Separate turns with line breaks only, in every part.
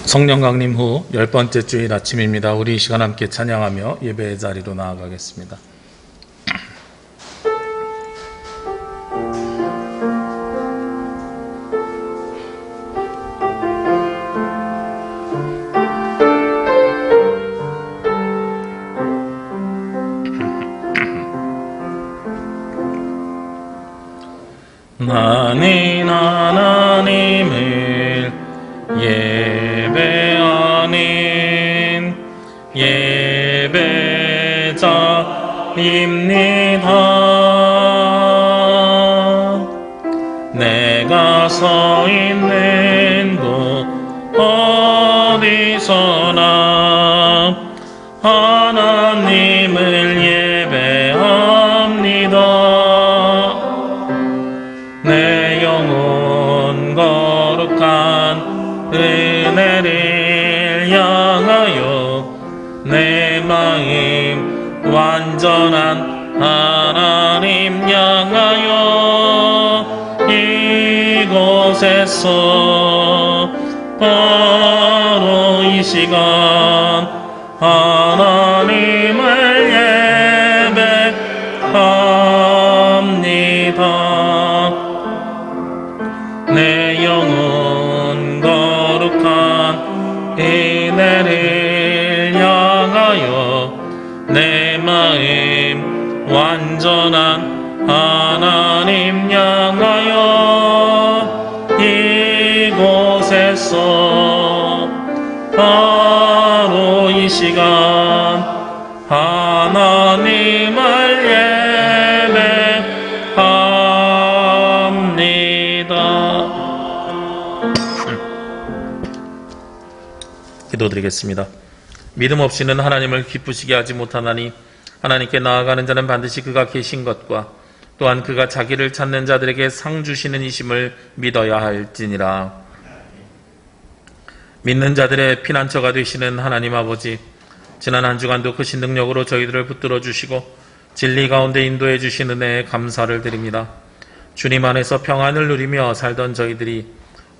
성령 강림 후 10번째 주일 아침입니다. 우리 이 시간 함께 찬양하며 예배의 자리로 나아가겠습니다. 나는 하나님을 예배하는 예배자입니다. 내가 서 있는 곳 어디서나 하나님을 예배합니다. 내 영혼 거룩한 은혜를 향하여 내 마음 완전한 하나님 향하여 이곳에서 바로 이 시간 하나님을 예배합니다. 내 영혼 거룩한 은혜를 향하여 내 마음 완전한 하나님 향하여 이곳에서 바로 이 시간 하나님을 예배합니다. 기도드리겠습니다. 믿음 없이는 하나님을 기쁘시게 하지 못하나니 하나님께 나아가는 자는 반드시 그가 계신 것과 또한 그가 자기를 찾는 자들에게 상 주시는 이심을 믿어야 할지니라. 믿는 자들의 피난처가 되시는 하나님 아버지, 지난 한 주간도 크신 능력으로 저희들을 붙들어 주시고 진리 가운데 인도해 주신 은혜에 감사를 드립니다. 주님 안에서 평안을 누리며 살던 저희들이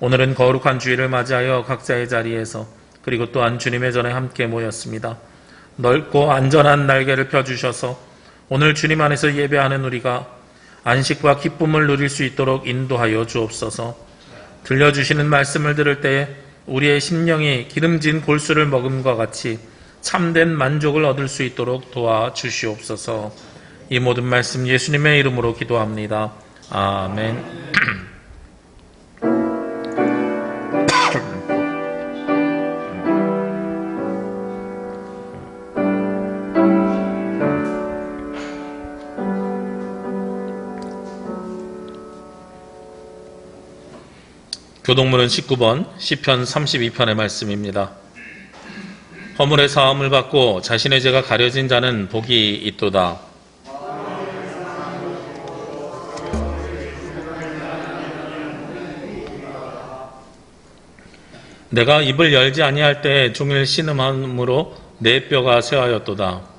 오늘은 거룩한 주일을 맞이하여 각자의 자리에서 그리고 또한 주님의 전에 함께 모였습니다. 넓고 안전한 날개를 펴주셔서 오늘 주님 안에서 예배하는 우리가 안식과 기쁨을 누릴 수 있도록 인도하여 주옵소서. 들려주시는 말씀을 들을 때에 우리의 심령이 기름진 골수를 먹음과 같이 참된 만족을 얻을 수 있도록 도와주시옵소서. 이 모든 말씀 예수님의 이름으로 기도합니다. 아멘. 교독문은 19번 시편 32편의 말씀입니다. 허물의 사함을 받고 자신의 죄가 가려진 자는 복이 있도다. 내가 입을 열지 아니할 때에 종일 신음함으로 내 뼈가 쇠하였도다.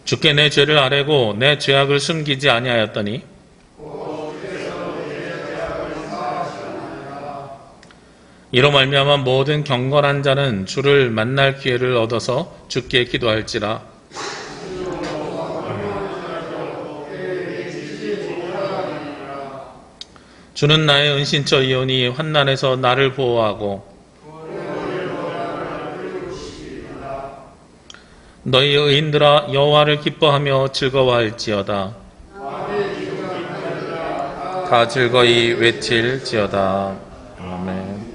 주께 내 죄를 아뢰고 내 죄악을 숨기지 아니하였더니 이로 말미암아 모든 경건한 자는 주를 만날 기회를 얻어서 주께 기도할지라. 주는 나의 은신처이오니 환난에서 나를 보호하고 너희 의인들아 여호와를 기뻐하며 즐거워할지어다. 다 즐거이 외칠지어다. 아멘.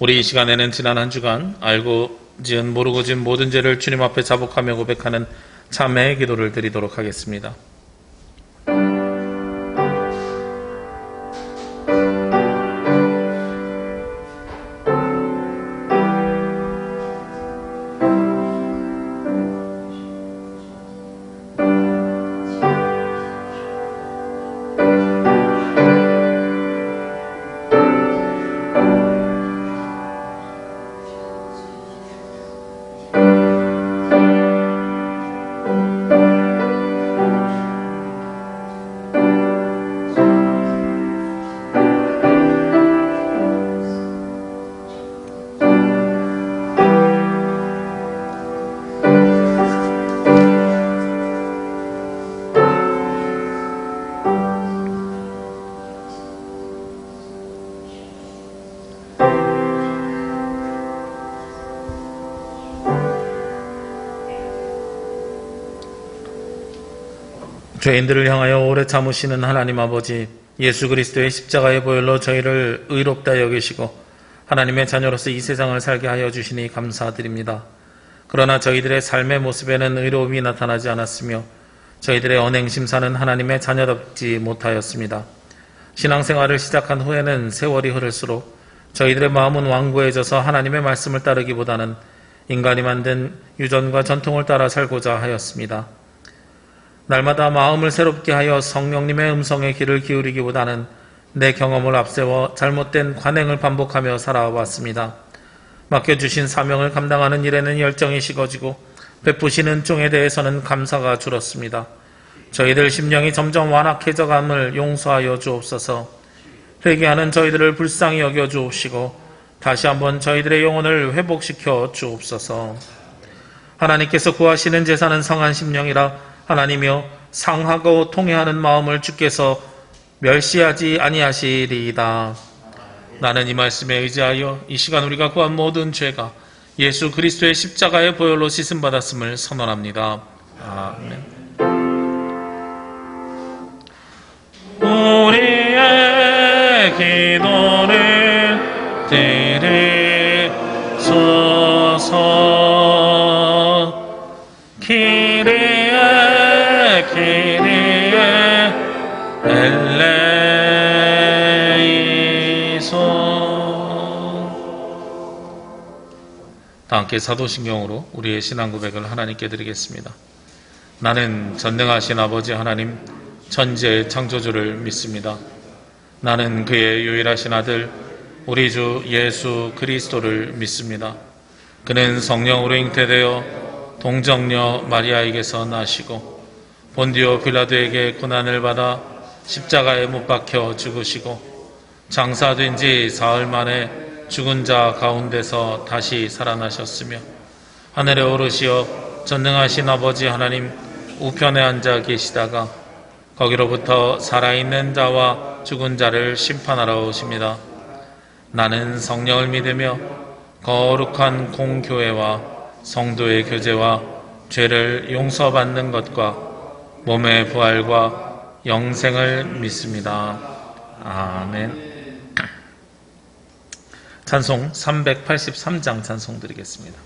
우리 이 시간에는 지난 한 주간 알고 지은 모르고 지은 모든 죄를 주님 앞에 자복하며 고백하는 참회의 기도를 드리도록 하겠습니다. 죄인들을 향하여 오래 참으시는 하나님 아버지, 예수 그리스도의 십자가의 보혈로 저희를 의롭다 여기시고 하나님의 자녀로서 이 세상을 살게 하여 주시니 감사드립니다. 그러나 저희들의 삶의 모습에는 의로움이 나타나지 않았으며 저희들의 언행심사는 하나님의 자녀답지 못하였습니다. 신앙생활을 시작한 후에는 세월이 흐를수록 저희들의 마음은 완고해져서 하나님의 말씀을 따르기보다는 인간이 만든 유전과 전통을 따라 살고자 하였습니다. 날마다 마음을 새롭게 하여 성령님의 음성에 귀를 기울이기보다는 내 경험을 앞세워 잘못된 관행을 반복하며 살아왔습니다. 맡겨주신 사명을 감당하는 일에는 열정이 식어지고 베푸시는 종에 대해서는 감사가 줄었습니다. 저희들 심령이 점점 완악해져감을 용서하여 주옵소서. 회개하는 저희들을 불쌍히 여겨 주옵시고 다시 한번 저희들의 영혼을 회복시켜 주옵소서. 하나님께서 구하시는 제사는 성한 심령이라 하나님이여 상하고 통회하는 마음을 주께서 멸시하지 아니하시리이다. 나는 이 말씀에 의지하여 이 시간 우리가 구한 모든 죄가 예수 그리스도의 십자가의 보혈로 씻음받았음을 선언합니다. 아멘. 우리의 기도를 들으소서. 키리에 키리에 엘레이소. 다 함께 사도신경으로 우리의 신앙 고백을 하나님께 드리겠습니다. 나는 전능하신 아버지 하나님 천지의 창조주를 믿습니다. 나는 그의 유일하신 아들 우리 주 예수 그리스도를 믿습니다. 그는 성령으로 잉태되어 동정녀 마리아에게서 나시고 본디오 빌라도에게 고난을 받아 십자가에 못 박혀 죽으시고 장사된 지 사흘 만에 죽은 자 가운데서 다시 살아나셨으며 하늘에 오르시어 전능하신 아버지 하나님 우편에 앉아 계시다가 거기로부터 살아있는 자와 죽은 자를 심판하러 오십니다. 나는 성령을 믿으며 거룩한 공교회와 성도의 교제와 죄를 용서받는 것과 몸의 부활과 영생을 믿습니다. 아멘. 찬송 383장 찬송 드리겠습니다.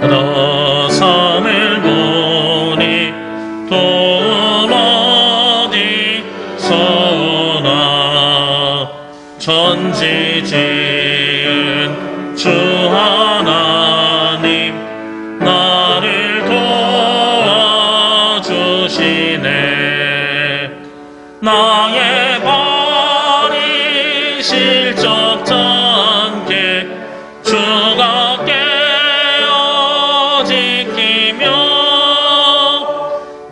너산을 보니 돈 어디서나 천지 지은 주 하나님 나를 도와주시네. 나의 발이 실족지 않게 주가 지키며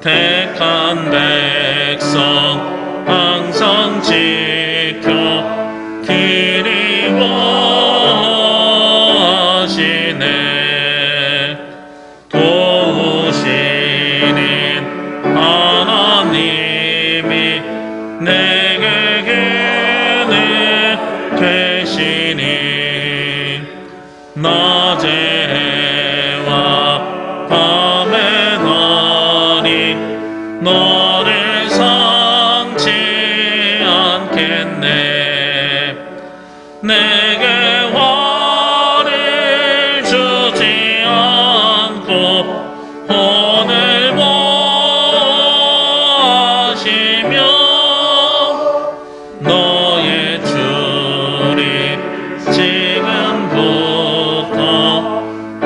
택한 백성 항상 지켜 기리워하시네. 도우시는 하나님이 내게 궤는 되시니 낮에와 밤에 나니 너를 삼지 않겠네. 내게 화를 주지 않고 혼을 모하시며 너의 줄이 지금부터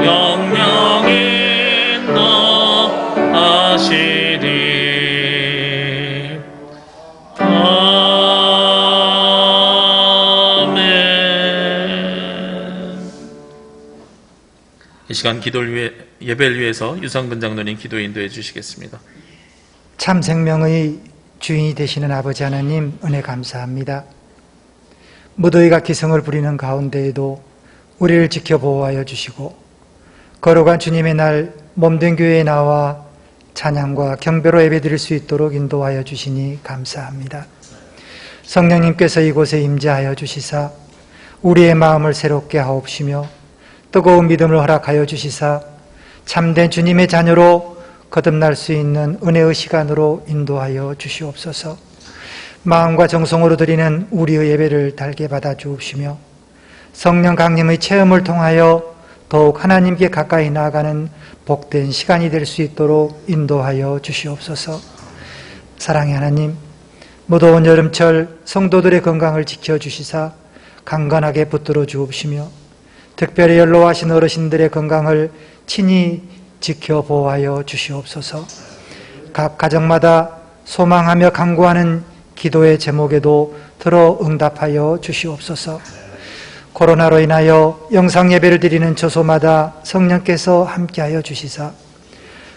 영영이 너하시리. 아멘.
이 시간 예배를 위해서 유성근 장로님 기도 인도해 주시겠습니다.
참 생명의 주인이 되시는 아버지 하나님 은혜 감사합니다. 무더위가 기승을 부리는 가운데에도 우리를 지켜 보호하여 주시고 거룩한 주님의 날 몸된 교회에 나와 찬양과 경배로 예배드릴 수 있도록 인도하여 주시니 감사합니다. 성령님께서 이곳에 임재하여 주시사 우리의 마음을 새롭게 하옵시며 뜨거운 믿음을 허락하여 주시사 참된 주님의 자녀로 거듭날 수 있는 은혜의 시간으로 인도하여 주시옵소서. 마음과 정성으로 드리는 우리의 예배를 달게 받아 주옵시며 성령 강림의 체험을 통하여 더욱 하나님께 가까이 나아가는 복된 시간이 될 수 있도록 인도하여 주시옵소서. 사랑의 하나님, 무더운 여름철 성도들의 건강을 지켜주시사 강건하게 붙들어 주옵시며 특별히 연로하신 어르신들의 건강을 친히 지켜 보호하여 주시옵소서. 각 가정마다 소망하며 간구하는 기도의 제목에도 들어 응답하여 주시옵소서. 코로나로 인하여 영상 예배를 드리는 처소마다 성령께서 함께하여 주시사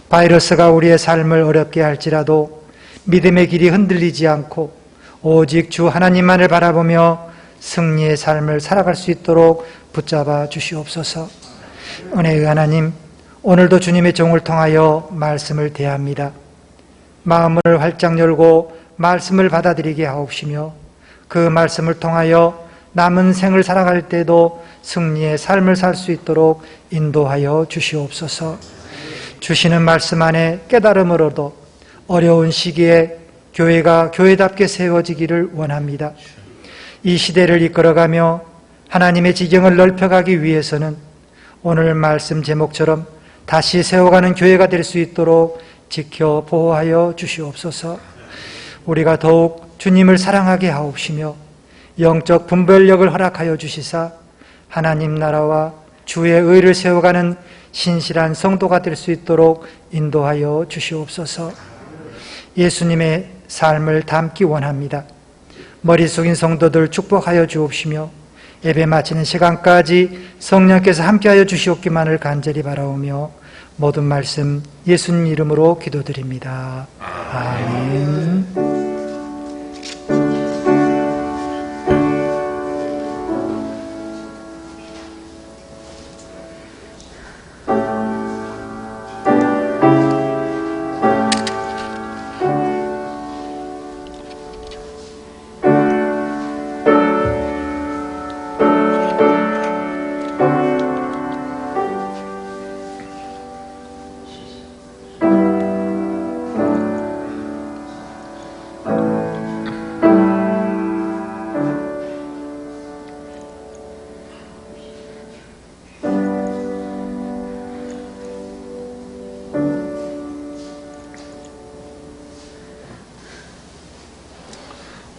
바이러스가 우리의 삶을 어렵게 할지라도 믿음의 길이 흔들리지 않고 오직 주 하나님만을 바라보며 승리의 삶을 살아갈 수 있도록 붙잡아 주시옵소서. 은혜의 하나님, 오늘도 주님의 종을 통하여 말씀을 대합니다. 마음을 활짝 열고 말씀을 받아들이게 하옵시며 그 말씀을 통하여 남은 생을 살아갈 때도 승리의 삶을 살 수 있도록 인도하여 주시옵소서. 주시는 말씀 안에 깨달음을 얻어 어려운 시기에 교회가 교회답게 세워지기를 원합니다. 이 시대를 이끌어가며 하나님의 지경을 넓혀가기 위해서는 오늘 말씀 제목처럼 다시 세워가는 교회가 될 수 있도록 지켜 보호하여 주시옵소서. 우리가 더욱 주님을 사랑하게 하옵시며 영적 분별력을 허락하여 주시사 하나님 나라와 주의 의를 세워가는 신실한 성도가 될 수 있도록 인도하여 주시옵소서. 예수님의 삶을 담기 원합니다. 머리 숙인 성도들 축복하여 주옵시며 예배 마치는 시간까지 성령께서 함께하여 주시옵기만을 간절히 바라오며 모든 말씀 예수님 이름으로 기도드립니다. 아멘.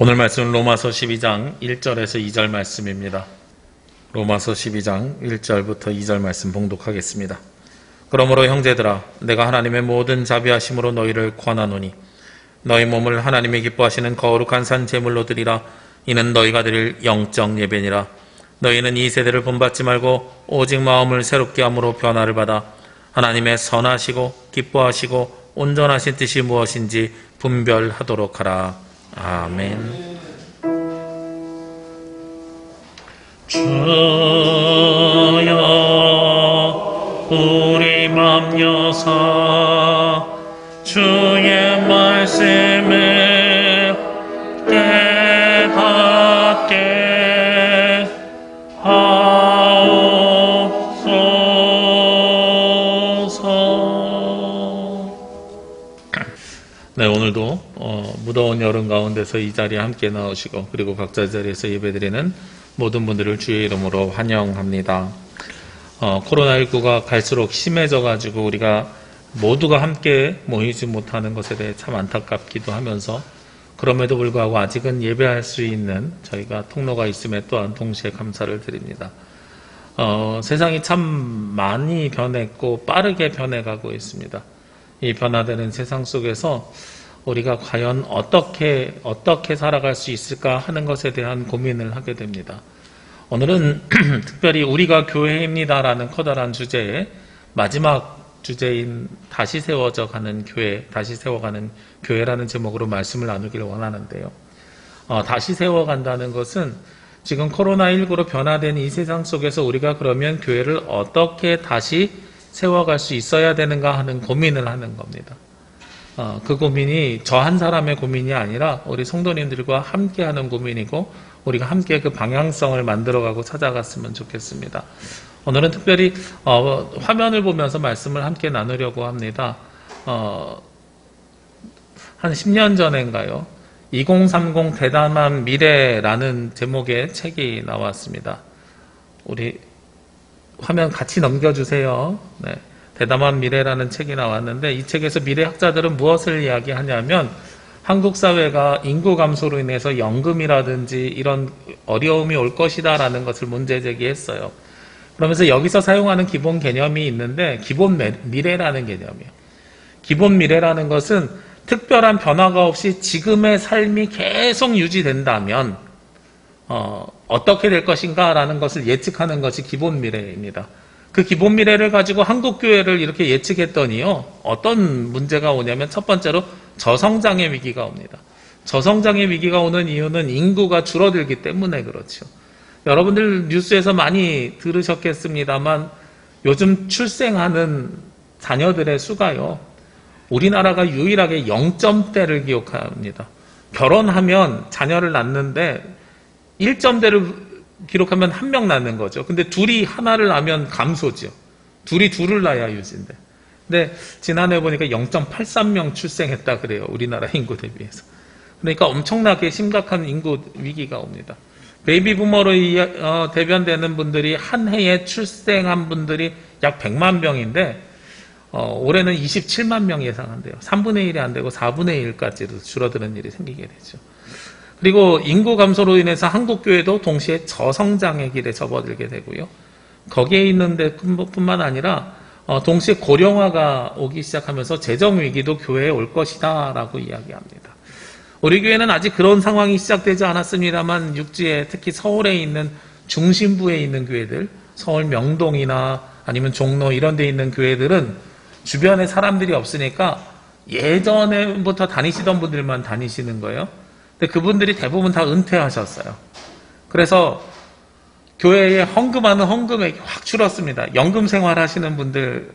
오늘 말씀은 로마서 12장 1절에서 2절 말씀입니다. 로마서 12장 1절부터 2절 말씀 봉독하겠습니다. 그러므로 형제들아, 내가 하나님의 모든 자비하심으로 너희를 권하노니 너희 몸을 하나님이 기뻐하시는 거룩한 산 제물로 드리라. 이는 너희가 드릴 영적 예배니라. 너희는 이 세대를 본받지 말고 오직 마음을 새롭게 함으로 변화를 받아 하나님의 선하시고 기뻐하시고 온전하신 뜻이 무엇인지 분별하도록 하라. 아멘.
주여 우리 맘 여사 주의 말씀을 깨닫게 하옵소서.
네, 오늘도 무더운 여름 가운데서 이 자리에 함께 나오시고 그리고 각자 자리에서 예배드리는 모든 분들을 주의 이름으로 환영합니다. 코로나19가 갈수록 심해져 가지고 우리가 모두가 함께 모이지 못하는 것에 대해 참 안타깝기도 하면서 그럼에도 불구하고 아직은 예배할 수 있는 저희가 통로가 있음에 또한 동시에 감사를 드립니다. 세상이 참 많이 변했고 빠르게 변해가고 있습니다. 이 변화되는 세상 속에서 우리가 과연 어떻게 살아갈 수 있을까 하는 것에 대한 고민을 하게 됩니다. 오늘은 특별히 우리가 교회입니다라는 커다란 주제에 마지막 주제인 다시 세워가는 교회라는 제목으로 말씀을 나누기를 원하는데요. 다시 세워간다는 것은 지금 코로나19로 변화된 이 세상 속에서 우리가 그러면 교회를 어떻게 다시 세워갈 수 있어야 되는가 하는 고민을 하는 겁니다. 그 고민이 저 한 사람의 고민이 아니라 우리 성도님들과 함께하는 고민이고 우리가 함께 그 방향성을 만들어가고 찾아갔으면 좋겠습니다. 오늘은 특별히 화면을 보면서 말씀을 함께 나누려고 합니다. 한 10년 전인가요? 2030 대담한 미래라는 제목의 책이 나왔습니다. 우리 화면 같이 넘겨주세요. 네. 대담한 미래라는 책이 나왔는데 이 책에서 미래학자들은 무엇을 이야기하냐면 한국 사회가 인구 감소로 인해서 연금이라든지 이런 어려움이 올 것이다 라는 것을 문제 제기했어요. 그러면서 여기서 사용하는 기본 개념이 있는데 기본 미래라는 개념이에요. 기본 미래라는 것은 특별한 변화가 없이 지금의 삶이 계속 유지된다면 어떻게 될 것인가 라는 것을 예측하는 것이 기본 미래입니다. 그 기본 미래를 가지고 한국교회를 이렇게 예측했더니요. 어떤 문제가 오냐면 첫 번째로 저성장의 위기가 옵니다. 저성장의 위기가 오는 이유는 인구가 줄어들기 때문에 그렇죠. 여러분들 뉴스에서 많이 들으셨겠습니다만 요즘 출생하는 자녀들의 수가요. 우리나라가 유일하게 0점대를 기록합니다. 결혼하면 자녀를 낳는데 1점대를 기록하면 한 명 낳는 거죠. 근데 둘이 하나를 낳으면 감소죠. 둘이 둘을 낳아야 유지인데. 근데 지난해 보니까 0.83명 출생했다 그래요. 우리나라 인구 대비해서. 그러니까 엄청나게 심각한 인구 위기가 옵니다. 베이비 부머로 대변되는 분들이 한 해에 출생한 분들이 약 100만 명인데 올해는 27만 명 예상한대요. 3분의 1이 안 되고 4분의 1까지도 줄어드는 일이 생기게 되죠. 그리고 인구 감소로 인해서 한국교회도 동시에 저성장의 길에 접어들게 되고요. 거기에 있는 데뿐만 아니라 동시에 고령화가 오기 시작하면서 재정위기도 교회에 올 것이다 라고 이야기합니다. 우리 교회는 아직 그런 상황이 시작되지 않았습니다만 육지에 특히 서울에 있는 중심부에 있는 교회들, 서울 명동이나 아니면 종로 이런 데 있는 교회들은 주변에 사람들이 없으니까 예전부터 다니시던 분들만 다니시는 거예요. 근데 그분들이 대부분 다 은퇴하셨어요. 그래서 교회에 헌금하는 헌금액이 확 줄었습니다. 연금 생활 하시는 분들하고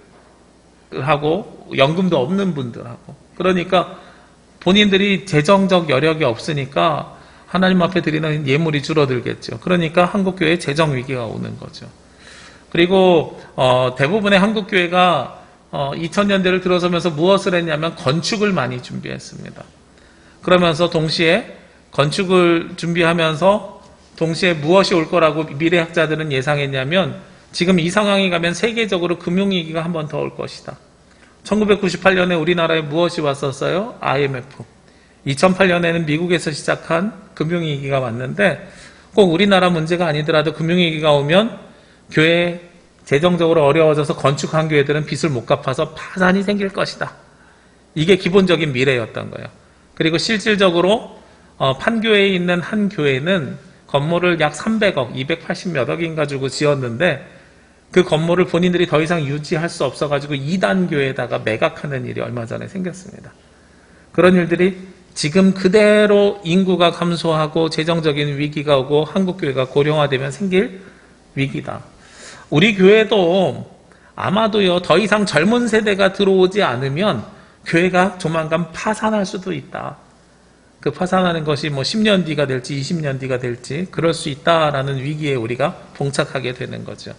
연금도 없는 분들하고. 그러니까 본인들이 재정적 여력이 없으니까 하나님 앞에 드리는 예물이 줄어들겠죠. 그러니까 한국교회에 재정 위기가 오는 거죠. 그리고 대부분의 한국교회가 2000년대를 들어서면서 무엇을 했냐면 건축을 많이 준비했습니다. 그러면서 동시에 건축을 준비하면서 동시에 무엇이 올 거라고 미래학자들은 예상했냐면 지금 이 상황이 가면 세계적으로 금융위기가 한 번 더 올 것이다. 1998년에 우리나라에 무엇이 왔었어요? IMF. 2008년에는 미국에서 시작한 금융위기가 왔는데 꼭 우리나라 문제가 아니더라도 금융위기가 오면 교회 재정적으로 어려워져서 건축한 교회들은 빚을 못 갚아서 파산이 생길 것이다. 이게 기본적인 미래였던 거예요. 그리고 실질적으로 판교에 있는 한 교회는 건물을 약 300억, 280몇 억인가 주고 지었는데 그 건물을 본인들이 더 이상 유지할 수 없어가지고 2단 교회에다가 매각하는 일이 얼마 전에 생겼습니다. 그런 일들이 지금 그대로 인구가 감소하고 재정적인 위기가 오고 한국교회가 고령화되면 생길 위기다. 우리 교회도 아마도요 더 이상 젊은 세대가 들어오지 않으면 교회가 조만간 파산할 수도 있다. 그 파산하는 것이 10년 뒤가 될지 20년 뒤가 될지 그럴 수 있다라는 위기에 우리가 봉착하게 되는 거죠.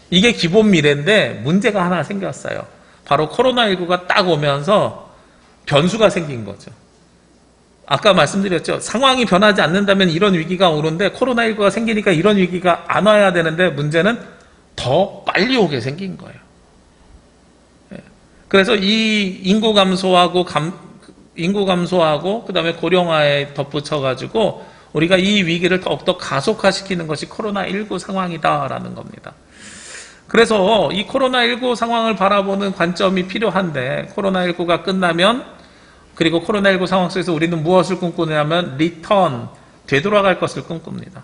이게 기본 미래인데 문제가 하나 생겼어요. 바로 코로나19가 딱 오면서 변수가 생긴 거죠. 아까 말씀드렸죠. 상황이 변하지 않는다면 이런 위기가 오는데 코로나19가 생기니까 이런 위기가 안 와야 되는데 문제는 더 빨리 오게 생긴 거예요. 그래서 이 인구 감소하고 그다음에 고령화에 덧붙여가지고 우리가 이 위기를 더욱더 가속화시키는 것이 코로나19 상황이다라는 겁니다. 그래서 이 코로나19 상황을 바라보는 관점이 필요한데 코로나19가 끝나면 그리고 코로나19 상황 속에서 우리는 무엇을 꿈꾸냐면 리턴, 되돌아갈 것을 꿈꿉니다.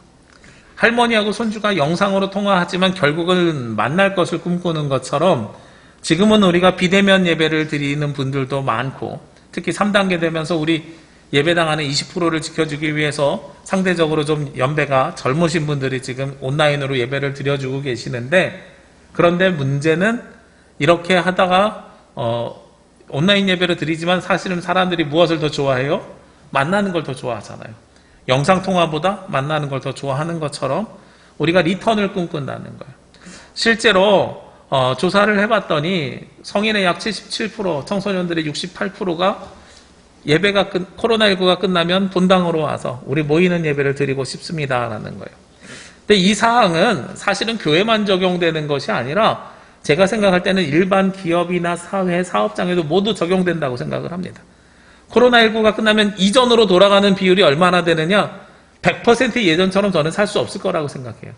할머니하고 손주가 영상으로 통화하지만 결국은 만날 것을 꿈꾸는 것처럼 지금은 우리가 비대면 예배를 드리는 분들도 많고 특히 3단계 되면서 우리 예배당 안에 20%를 지켜주기 위해서 상대적으로 좀 연배가 젊으신 분들이 지금 온라인으로 예배를 드려주고 계시는데 그런데 문제는 이렇게 하다가 온라인 예배를 드리지만 사실은 사람들이 무엇을 더 좋아해요? 만나는 걸 더 좋아하잖아요. 영상통화보다 만나는 걸 더 좋아하는 것처럼 우리가 리턴을 꿈꾼다는 거예요. 실제로 조사를 해봤더니 성인의 약 77%, 청소년들의 68%가 예배가 코로나19가 끝나면 본당으로 와서 우리 모이는 예배를 드리고 싶습니다라는 거예요. 근데 이 사항은 사실은 교회만 적용되는 것이 아니라 제가 생각할 때는 일반 기업이나 사회, 사업장에도 모두 적용된다고 생각을 합니다. 코로나19가 끝나면 이전으로 돌아가는 비율이 얼마나 되느냐? 100% 예전처럼 저는 살 수 없을 거라고 생각해요.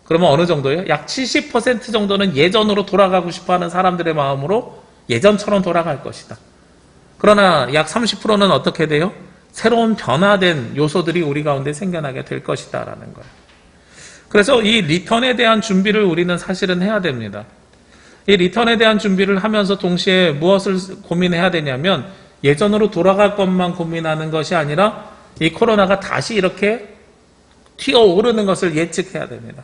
그러면 어느 정도예요? 약 70% 정도는 예전으로 돌아가고 싶어하는 사람들의 마음으로 예전처럼 돌아갈 것이다. 그러나 약 30%는 어떻게 돼요? 새로운 변화된 요소들이 우리 가운데 생겨나게 될 것이다 라는 거예요. 그래서 이 리턴에 대한 준비를 우리는 사실은 해야 됩니다. 이 리턴에 대한 준비를 하면서 동시에 무엇을 고민해야 되냐면 예전으로 돌아갈 것만 고민하는 것이 아니라 이 코로나가 다시 이렇게 튀어오르는 것을 예측해야 됩니다.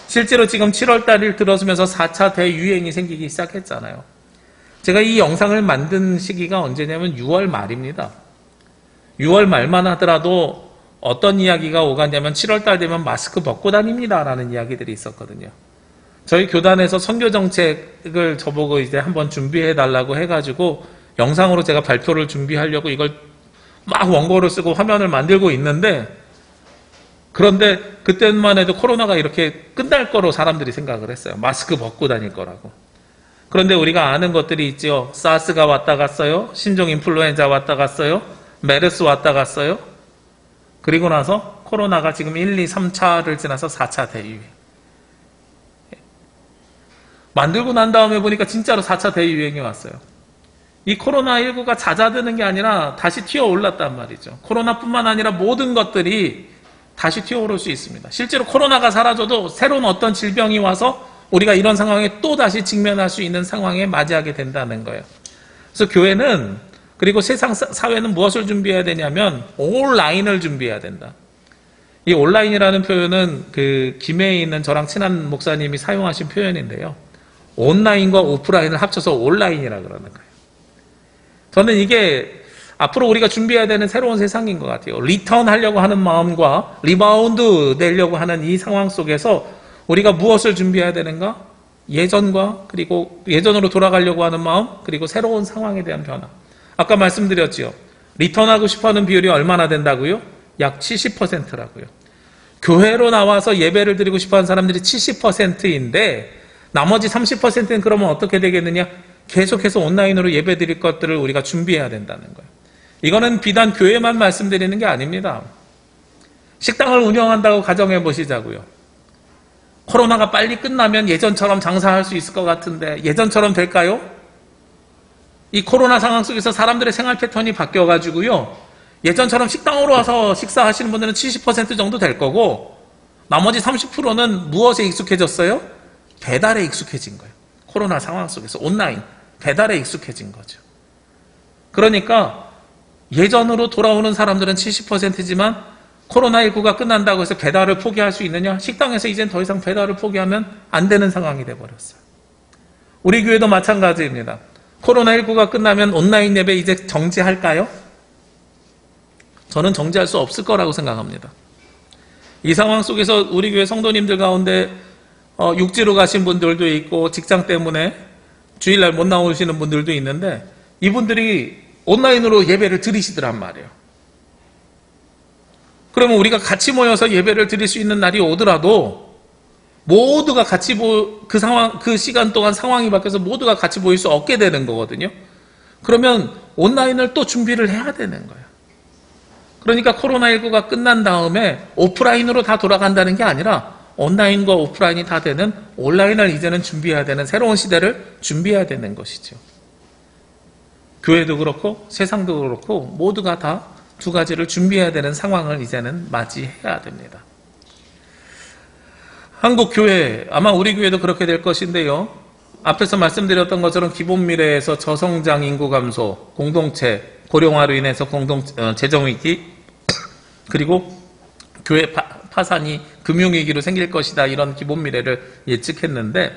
실제로 지금 7월 달을 들어서면서 4차 대유행이 생기기 시작했잖아요. 제가 이 영상을 만든 시기가 언제냐면 6월 말입니다. 6월 말만 하더라도 어떤 이야기가 오갔냐면 7월 달 되면 마스크 벗고 다닙니다 라는 이야기들이 있었거든요. 저희 교단에서 선교 정책을 저보고 이제 한번 준비해 달라고 해가지고 영상으로 제가 발표를 준비하려고 이걸 막 원고를 쓰고 화면을 만들고 있는데 그런데 그때만 해도 코로나가 이렇게 끝날 거로 사람들이 생각을 했어요. 마스크 벗고 다닐 거라고. 그런데 우리가 아는 것들이 있죠. 사스가 왔다 갔어요. 신종 인플루엔자 왔다 갔어요. 메르스 왔다 갔어요. 그리고 나서 코로나가 지금 1, 2, 3차를 지나서 4차 대유행. 만들고 난 다음에 보니까 진짜로 4차 대유행이 왔어요. 이 코로나19가 잦아드는 게 아니라 다시 튀어올랐단 말이죠. 코로나뿐만 아니라 모든 것들이 다시 튀어오를 수 있습니다. 실제로 코로나가 사라져도 새로운 어떤 질병이 와서 우리가 이런 상황에 또 다시 직면할 수 있는 상황에 맞이하게 된다는 거예요. 그래서 교회는 그리고 세상 사회는 무엇을 준비해야 되냐면 온라인을 준비해야 된다. 이 온라인이라는 표현은 그 김해에 있는 저랑 친한 목사님이 사용하신 표현인데요. 온라인과 오프라인을 합쳐서 온라인이라 그러는 거예요. 저는 이게 앞으로 우리가 준비해야 되는 새로운 세상인 것 같아요. 리턴하려고 하는 마음과 리바운드 내려고 하는 이 상황 속에서 우리가 무엇을 준비해야 되는가? 예전과 그리고 예전으로 돌아가려고 하는 마음 그리고 새로운 상황에 대한 변화. 아까 말씀드렸지요. 리턴하고 싶어하는 비율이 얼마나 된다고요? 약 70%라고요. 교회로 나와서 예배를 드리고 싶어하는 사람들이 70%인데 나머지 30%는 그러면 어떻게 되겠느냐? 계속해서 온라인으로 예배 드릴 것들을 우리가 준비해야 된다는 거예요. 이거는 비단 교회만 말씀드리는 게 아닙니다. 식당을 운영한다고 가정해 보시자고요. 코로나가 빨리 끝나면 예전처럼 장사할 수 있을 것 같은데 예전처럼 될까요? 이 코로나 상황 속에서 사람들의 생활 패턴이 바뀌어가지고요. 예전처럼 식당으로 와서 식사하시는 분들은 70% 정도 될 거고 나머지 30%는 무엇에 익숙해졌어요? 배달에 익숙해진 거예요. 코로나 상황 속에서 온라인, 배달에 익숙해진 거죠. 그러니까 예전으로 돌아오는 사람들은 70%지만 코로나19가 끝난다고 해서 배달을 포기할 수 있느냐? 식당에서 이젠 더 이상 배달을 포기하면 안 되는 상황이 돼버렸어요. 우리 교회도 마찬가지입니다. 코로나19가 끝나면 온라인 예배 이제 정지할까요? 저는 정지할 수 없을 거라고 생각합니다. 이 상황 속에서 우리 교회 성도님들 가운데 육지로 가신 분들도 있고 직장 때문에 주일날 못 나오시는 분들도 있는데 이분들이 온라인으로 예배를 드리시더란 말이에요. 그러면 우리가 같이 모여서 예배를 드릴 수 있는 날이 오더라도 모두가 같이 그 시간 동안 상황이 바뀌어서 모두가 같이 모일 수 없게 되는 거거든요. 그러면 온라인을 또 준비를 해야 되는 거예요. 그러니까 코로나19가 끝난 다음에 오프라인으로 다 돌아간다는 게 아니라 온라인과 오프라인이 다 되는 온라인을 이제는 준비해야 되는 새로운 시대를 준비해야 되는 것이죠. 교회도 그렇고 세상도 그렇고 모두가 다 두 가지를 준비해야 되는 상황을 이제는 맞이해야 됩니다. 한국 교회, 아마 우리 교회도 그렇게 될 것인데요. 앞에서 말씀드렸던 것처럼 기본 미래에서 저성장 인구 감소, 공동체 고령화로 인해서 재정위기, 그리고 교회 파산이 금융위기로 생길 것이다. 이런 기본 미래를 예측했는데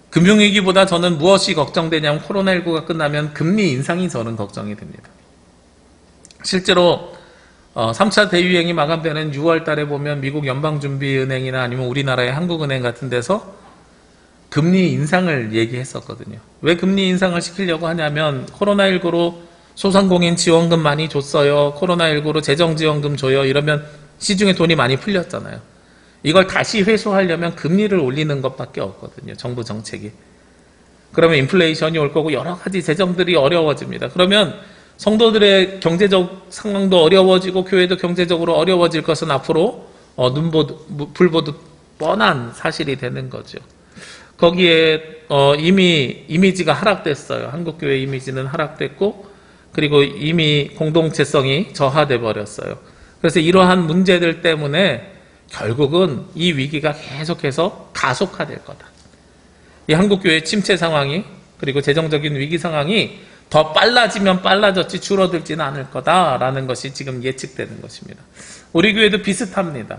금융위기보다 저는 무엇이 걱정되냐면 코로나19가 끝나면 금리 인상이 저는 걱정이 됩니다. 실제로 3차 대유행이 마감되는 6월 달에 보면 미국 연방준비은행이나 아니면 우리나라의 한국은행 같은 데서 금리 인상을 얘기했었거든요. 왜 금리 인상을 시키려고 하냐면 코로나19로 소상공인 지원금 많이 줬어요. 코로나19로 재정지원금 줘요. 이러면 시중에 돈이 많이 풀렸잖아요. 이걸 다시 회수하려면 금리를 올리는 것밖에 없거든요. 정부 정책이. 그러면 인플레이션이 올 거고 여러 가지 재정들이 어려워집니다. 그러면 성도들의 경제적 상황도 어려워지고 교회도 경제적으로 어려워질 것은 앞으로 불보듯 뻔한 사실이 되는 거죠. 거기에 이미 이미지가 하락됐어요. 한국교회 이미지는 하락됐고 그리고 이미 공동체성이 저하돼 버렸어요. 그래서 이러한 문제들 때문에 결국은 이 위기가 계속해서 가속화될 거다. 이 한국교회 침체 상황이 그리고 재정적인 위기 상황이 더 빨라지면 빨라졌지 줄어들지는 않을 거다라는 것이 지금 예측되는 것입니다. 우리 교회도 비슷합니다.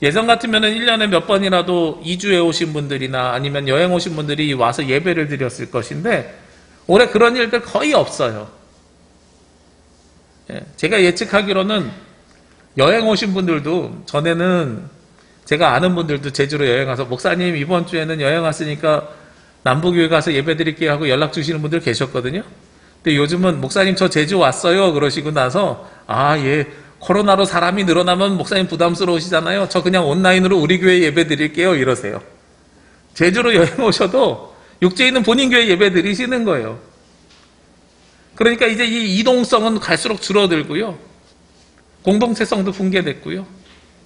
예전 같으면 1년에 몇 번이라도 이주해 오신 분들이나 아니면 여행 오신 분들이 와서 예배를 드렸을 것인데 올해 그런 일들 거의 없어요. 제가 예측하기로는 여행 오신 분들도 전에는 제가 아는 분들도 제주로 여행 와서 목사님 이번 주에는 여행 왔으니까 남부교회 가서 예배 드릴게요 하고 연락 주시는 분들 계셨거든요. 근데 요즘은 목사님 저 제주 왔어요 그러시고 나서 예 코로나로 사람이 늘어나면 목사님 부담스러우시잖아요. 저 그냥 온라인으로 우리 교회 예배 드릴게요 이러세요. 제주로 여행 오셔도 육지에 있는 본인 교회 예배 드리시는 거예요. 그러니까 이제 이 이동성은 갈수록 줄어들고요. 공동체성도 붕괴됐고요.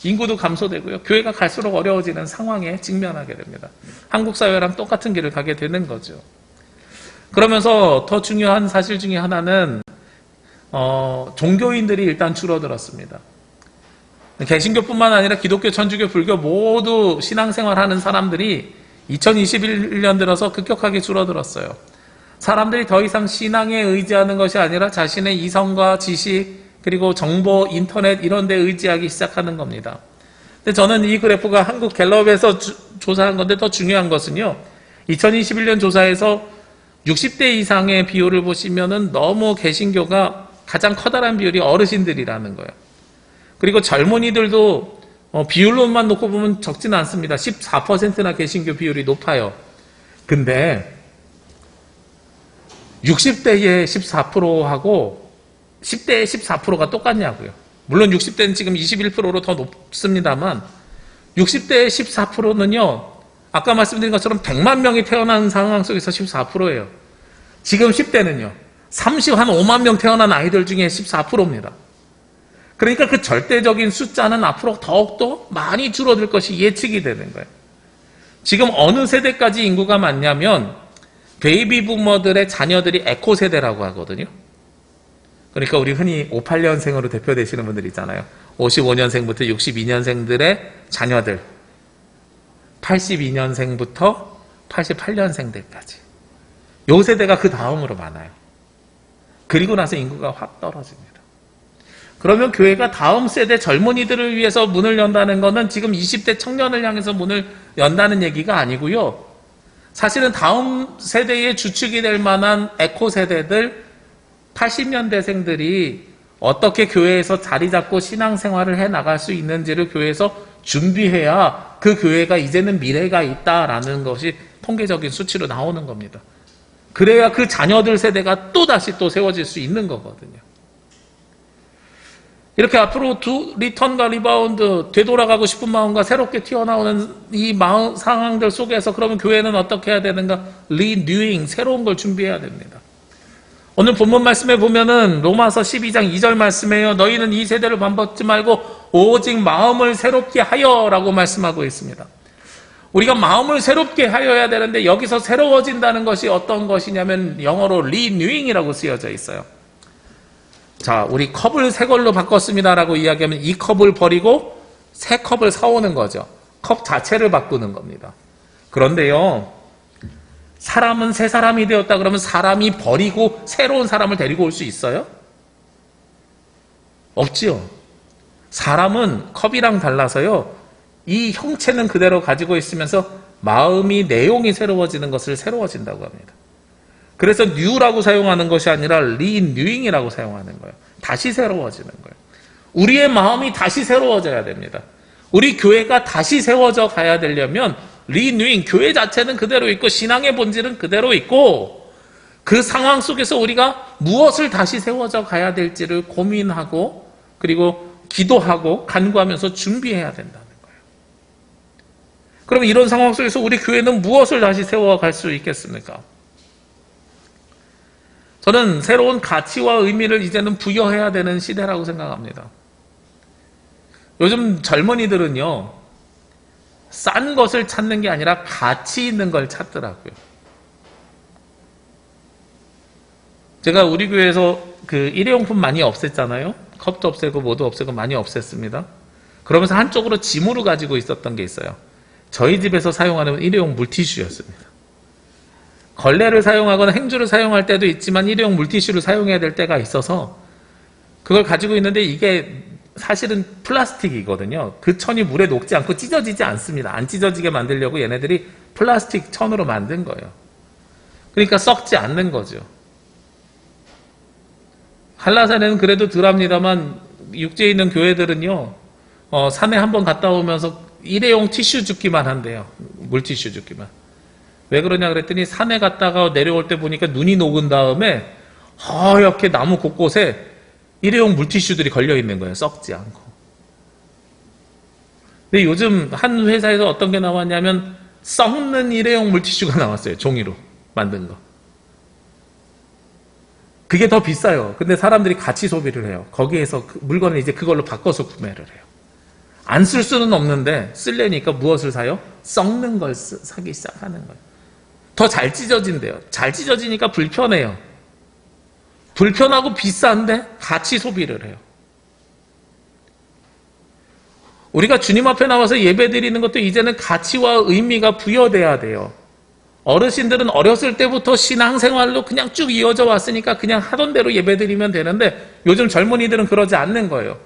인구도 감소되고요. 교회가 갈수록 어려워지는 상황에 직면하게 됩니다. 한국 사회랑 똑같은 길을 가게 되는 거죠. 그러면서 더 중요한 사실 중에 하나는 종교인들이 일단 줄어들었습니다. 개신교뿐만 아니라 기독교, 천주교, 불교 모두 신앙생활하는 사람들이 2021년 들어서 급격하게 줄어들었어요. 사람들이 더 이상 신앙에 의지하는 것이 아니라 자신의 이성과 지식 그리고 정보, 인터넷 이런 데 의지하기 시작하는 겁니다. 근데 저는 이 그래프가 한국 갤럽에서 조사한 건데 더 중요한 것은요. 2021년 조사에서 60대 이상의 비율을 보시면은 너무 개신교가 가장 커다란 비율이 어르신들이라는 거예요. 그리고 젊은이들도 비율로만 놓고 보면 적지는 않습니다. 14%나 개신교 비율이 높아요. 근데 60대의 14%하고 10대의 14%가 똑같냐고요. 물론 60대는 지금 21%로 더 높습니다만 60대의 14%는요. 아까 말씀드린 것처럼 100만 명이 태어난 상황 속에서 14%예요. 지금 10대는요. 5만 명 태어난 아이들 중에 14%입니다. 그러니까 그 절대적인 숫자는 앞으로 더욱더 많이 줄어들 것이 예측이 되는 거예요. 지금 어느 세대까지 인구가 많냐면 베이비 부머들의 자녀들이 에코 세대라고 하거든요. 그러니까 우리 흔히 58년생으로 대표되시는 분들 있잖아요. 55년생부터 62년생들의 자녀들, 82년생부터 88년생들까지. 요 세대가 그 다음으로 많아요. 그리고 나서 인구가 확 떨어집니다. 그러면 교회가 다음 세대 젊은이들을 위해서 문을 연다는 것은 지금 20대 청년을 향해서 문을 연다는 얘기가 아니고요. 사실은 다음 세대의 주축이 될 만한 에코 세대들, 80년대생들이 어떻게 교회에서 자리 잡고 신앙생활을 해나갈 수 있는지를 교회에서 준비해야 그 교회가 이제는 미래가 있다라는 것이 통계적인 수치로 나오는 겁니다. 그래야 그 자녀들 세대가 또다시 또 세워질 수 있는 거거든요. 이렇게 앞으로 리턴과 리바운드, 되돌아가고 싶은 마음과 새롭게 튀어나오는 이 상황들 속에서 그러면 교회는 어떻게 해야 되는가? 리뉴잉, 새로운 걸 준비해야 됩니다. 오늘 본문 말씀에 보면은 로마서 12장 2절 말씀에요. 너희는 이 세대를 반받지 말고 오직 마음을 새롭게 하여라고 말씀하고 있습니다. 우리가 마음을 새롭게 하여야 되는데 여기서 새로워진다는 것이 어떤 것이냐면 영어로 리뉴잉이라고 쓰여져 있어요. 자, 우리 컵을 새 걸로 바꿨습니다라고 이야기하면 이 컵을 버리고 새 컵을 사오는 거죠. 컵 자체를 바꾸는 겁니다. 그런데요, 사람은 새 사람이 되었다 그러면 사람이 버리고 새로운 사람을 데리고 올 수 있어요? 없지요. 사람은 컵이랑 달라서요, 이 형체는 그대로 가지고 있으면서 마음이 내용이 새로워지는 것을 새로워진다고 합니다. 그래서 new라고 사용하는 것이 아니라 renewing이라고 사용하는 거예요. 다시 새로워지는 거예요. 우리의 마음이 다시 새로워져야 됩니다. 우리 교회가 다시 세워져 가야 되려면 renewing, 교회 자체는 그대로 있고 신앙의 본질은 그대로 있고 그 상황 속에서 우리가 무엇을 다시 세워져 가야 될지를 고민하고 그리고 기도하고 간구하면서 준비해야 된다는 거예요. 그럼 이런 상황 속에서 우리 교회는 무엇을 다시 세워갈 수 있겠습니까? 저는 새로운 가치와 의미를 이제는 부여해야 되는 시대라고 생각합니다. 요즘 젊은이들은요, 싼 것을 찾는 게 아니라 가치 있는 걸 찾더라고요. 제가 우리 교회에서 그 일회용품 많이 없앴잖아요. 컵도 없애고 뭐도 없애고 많이 없앴습니다. 그러면서 한쪽으로 짐으로 가지고 있었던 게 있어요. 저희 집에서 사용하는 일회용 물티슈였습니다. 걸레를 사용하거나 행주를 사용할 때도 있지만 일회용 물티슈를 사용해야 될 때가 있어서 그걸 가지고 있는데 이게 사실은 플라스틱이거든요. 그 천이 물에 녹지 않고 찢어지지 않습니다. 안 찢어지게 만들려고 얘네들이 플라스틱 천으로 만든 거예요. 그러니까 썩지 않는 거죠. 한라산에는 그래도 덜합니다만 육지에 있는 교회들은요, 산에 한번 갔다 오면서 일회용 티슈 줍기만 한대요. 물티슈 줍기만. 왜 그러냐 그랬더니 산에 갔다가 내려올 때 보니까 눈이 녹은 다음에 하얗게 나무 곳곳에 일회용 물티슈들이 걸려 있는 거예요. 썩지 않고. 근데 요즘 한 회사에서 어떤 게 나왔냐면 썩는 일회용 물티슈가 나왔어요. 종이로 만든 거. 그게 더 비싸요. 근데 사람들이 같이 소비를 해요. 거기에서 그 물건을 이제 그걸로 바꿔서 구매를 해요. 안 쓸 수는 없는데 쓰려니까 무엇을 사요? 썩는 걸 사기 시작하는 거예요. 더 잘 찢어진대요. 잘 찢어지니까 불편해요. 불편하고 비싼데 같이 소비를 해요. 우리가 주님 앞에 나와서 예배 드리는 것도 이제는 가치와 의미가 부여돼야 돼요. 어르신들은 어렸을 때부터 신앙생활로 그냥 쭉 이어져 왔으니까 그냥 하던 대로 예배 드리면 되는데 요즘 젊은이들은 그러지 않는 거예요.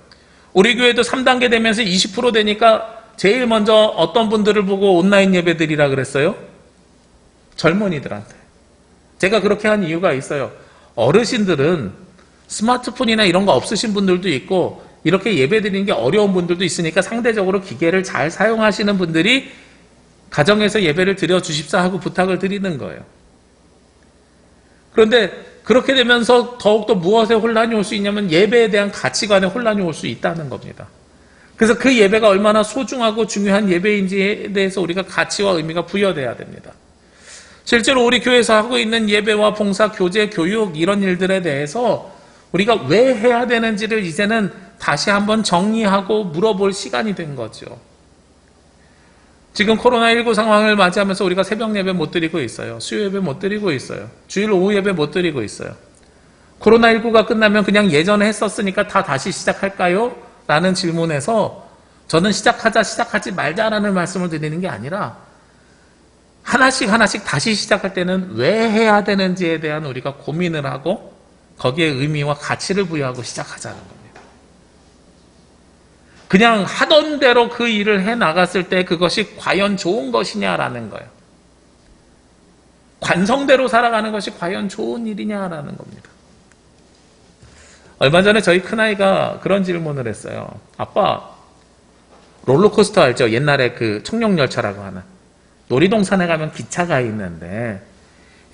우리 교회도 3단계 되면서 20% 되니까 제일 먼저 어떤 분들을 보고 온라인 예배 드리라 그랬어요? 젊은이들한테. 제가 그렇게 한 이유가 있어요. 어르신들은 스마트폰이나 이런 거 없으신 분들도 있고 이렇게 예배 드리는 게 어려운 분들도 있으니까 상대적으로 기계를 잘 사용하시는 분들이 가정에서 예배를 드려주십사 하고 부탁을 드리는 거예요. 그런데 그렇게 되면서 더욱더 무엇에 혼란이 올 수 있냐면 예배에 대한 가치관에 혼란이 올 수 있다는 겁니다. 그래서 그 예배가 얼마나 소중하고 중요한 예배인지에 대해서 우리가 가치와 의미가 부여돼야 됩니다. 실제로 우리 교회에서 하고 있는 예배와 봉사, 교제, 교육 이런 일들에 대해서 우리가 왜 해야 되는지를 이제는 다시 한번 정리하고 물어볼 시간이 된 거죠. 지금 코로나19 상황을 맞이하면서 우리가 새벽 예배 못 드리고 있어요. 수요 예배 못 드리고 있어요. 주일 오후 예배 못 드리고 있어요. 코로나19가 끝나면 그냥 예전에 했었으니까 다 다시 시작할까요? 라는 질문에서 저는 시작하지 말자라는 말씀을 드리는 게 아니라 하나씩 다시 시작할 때는 왜 해야 되는지에 대한 우리가 고민을 하고 거기에 의미와 가치를 부여하고 시작하자는 겁니다. 그냥 하던 대로 그 일을 해 나갔을 때 그것이 과연 좋은 것이냐라는 거예요. 관성대로 살아가는 것이 과연 좋은 일이냐라는 겁니다. 얼마 전에 저희 큰아이가 그런 질문을 했어요. 아빠, 롤러코스터 알죠? 옛날에 그 청룡열차라고 하는. 놀이동산에 가면 기차가 있는데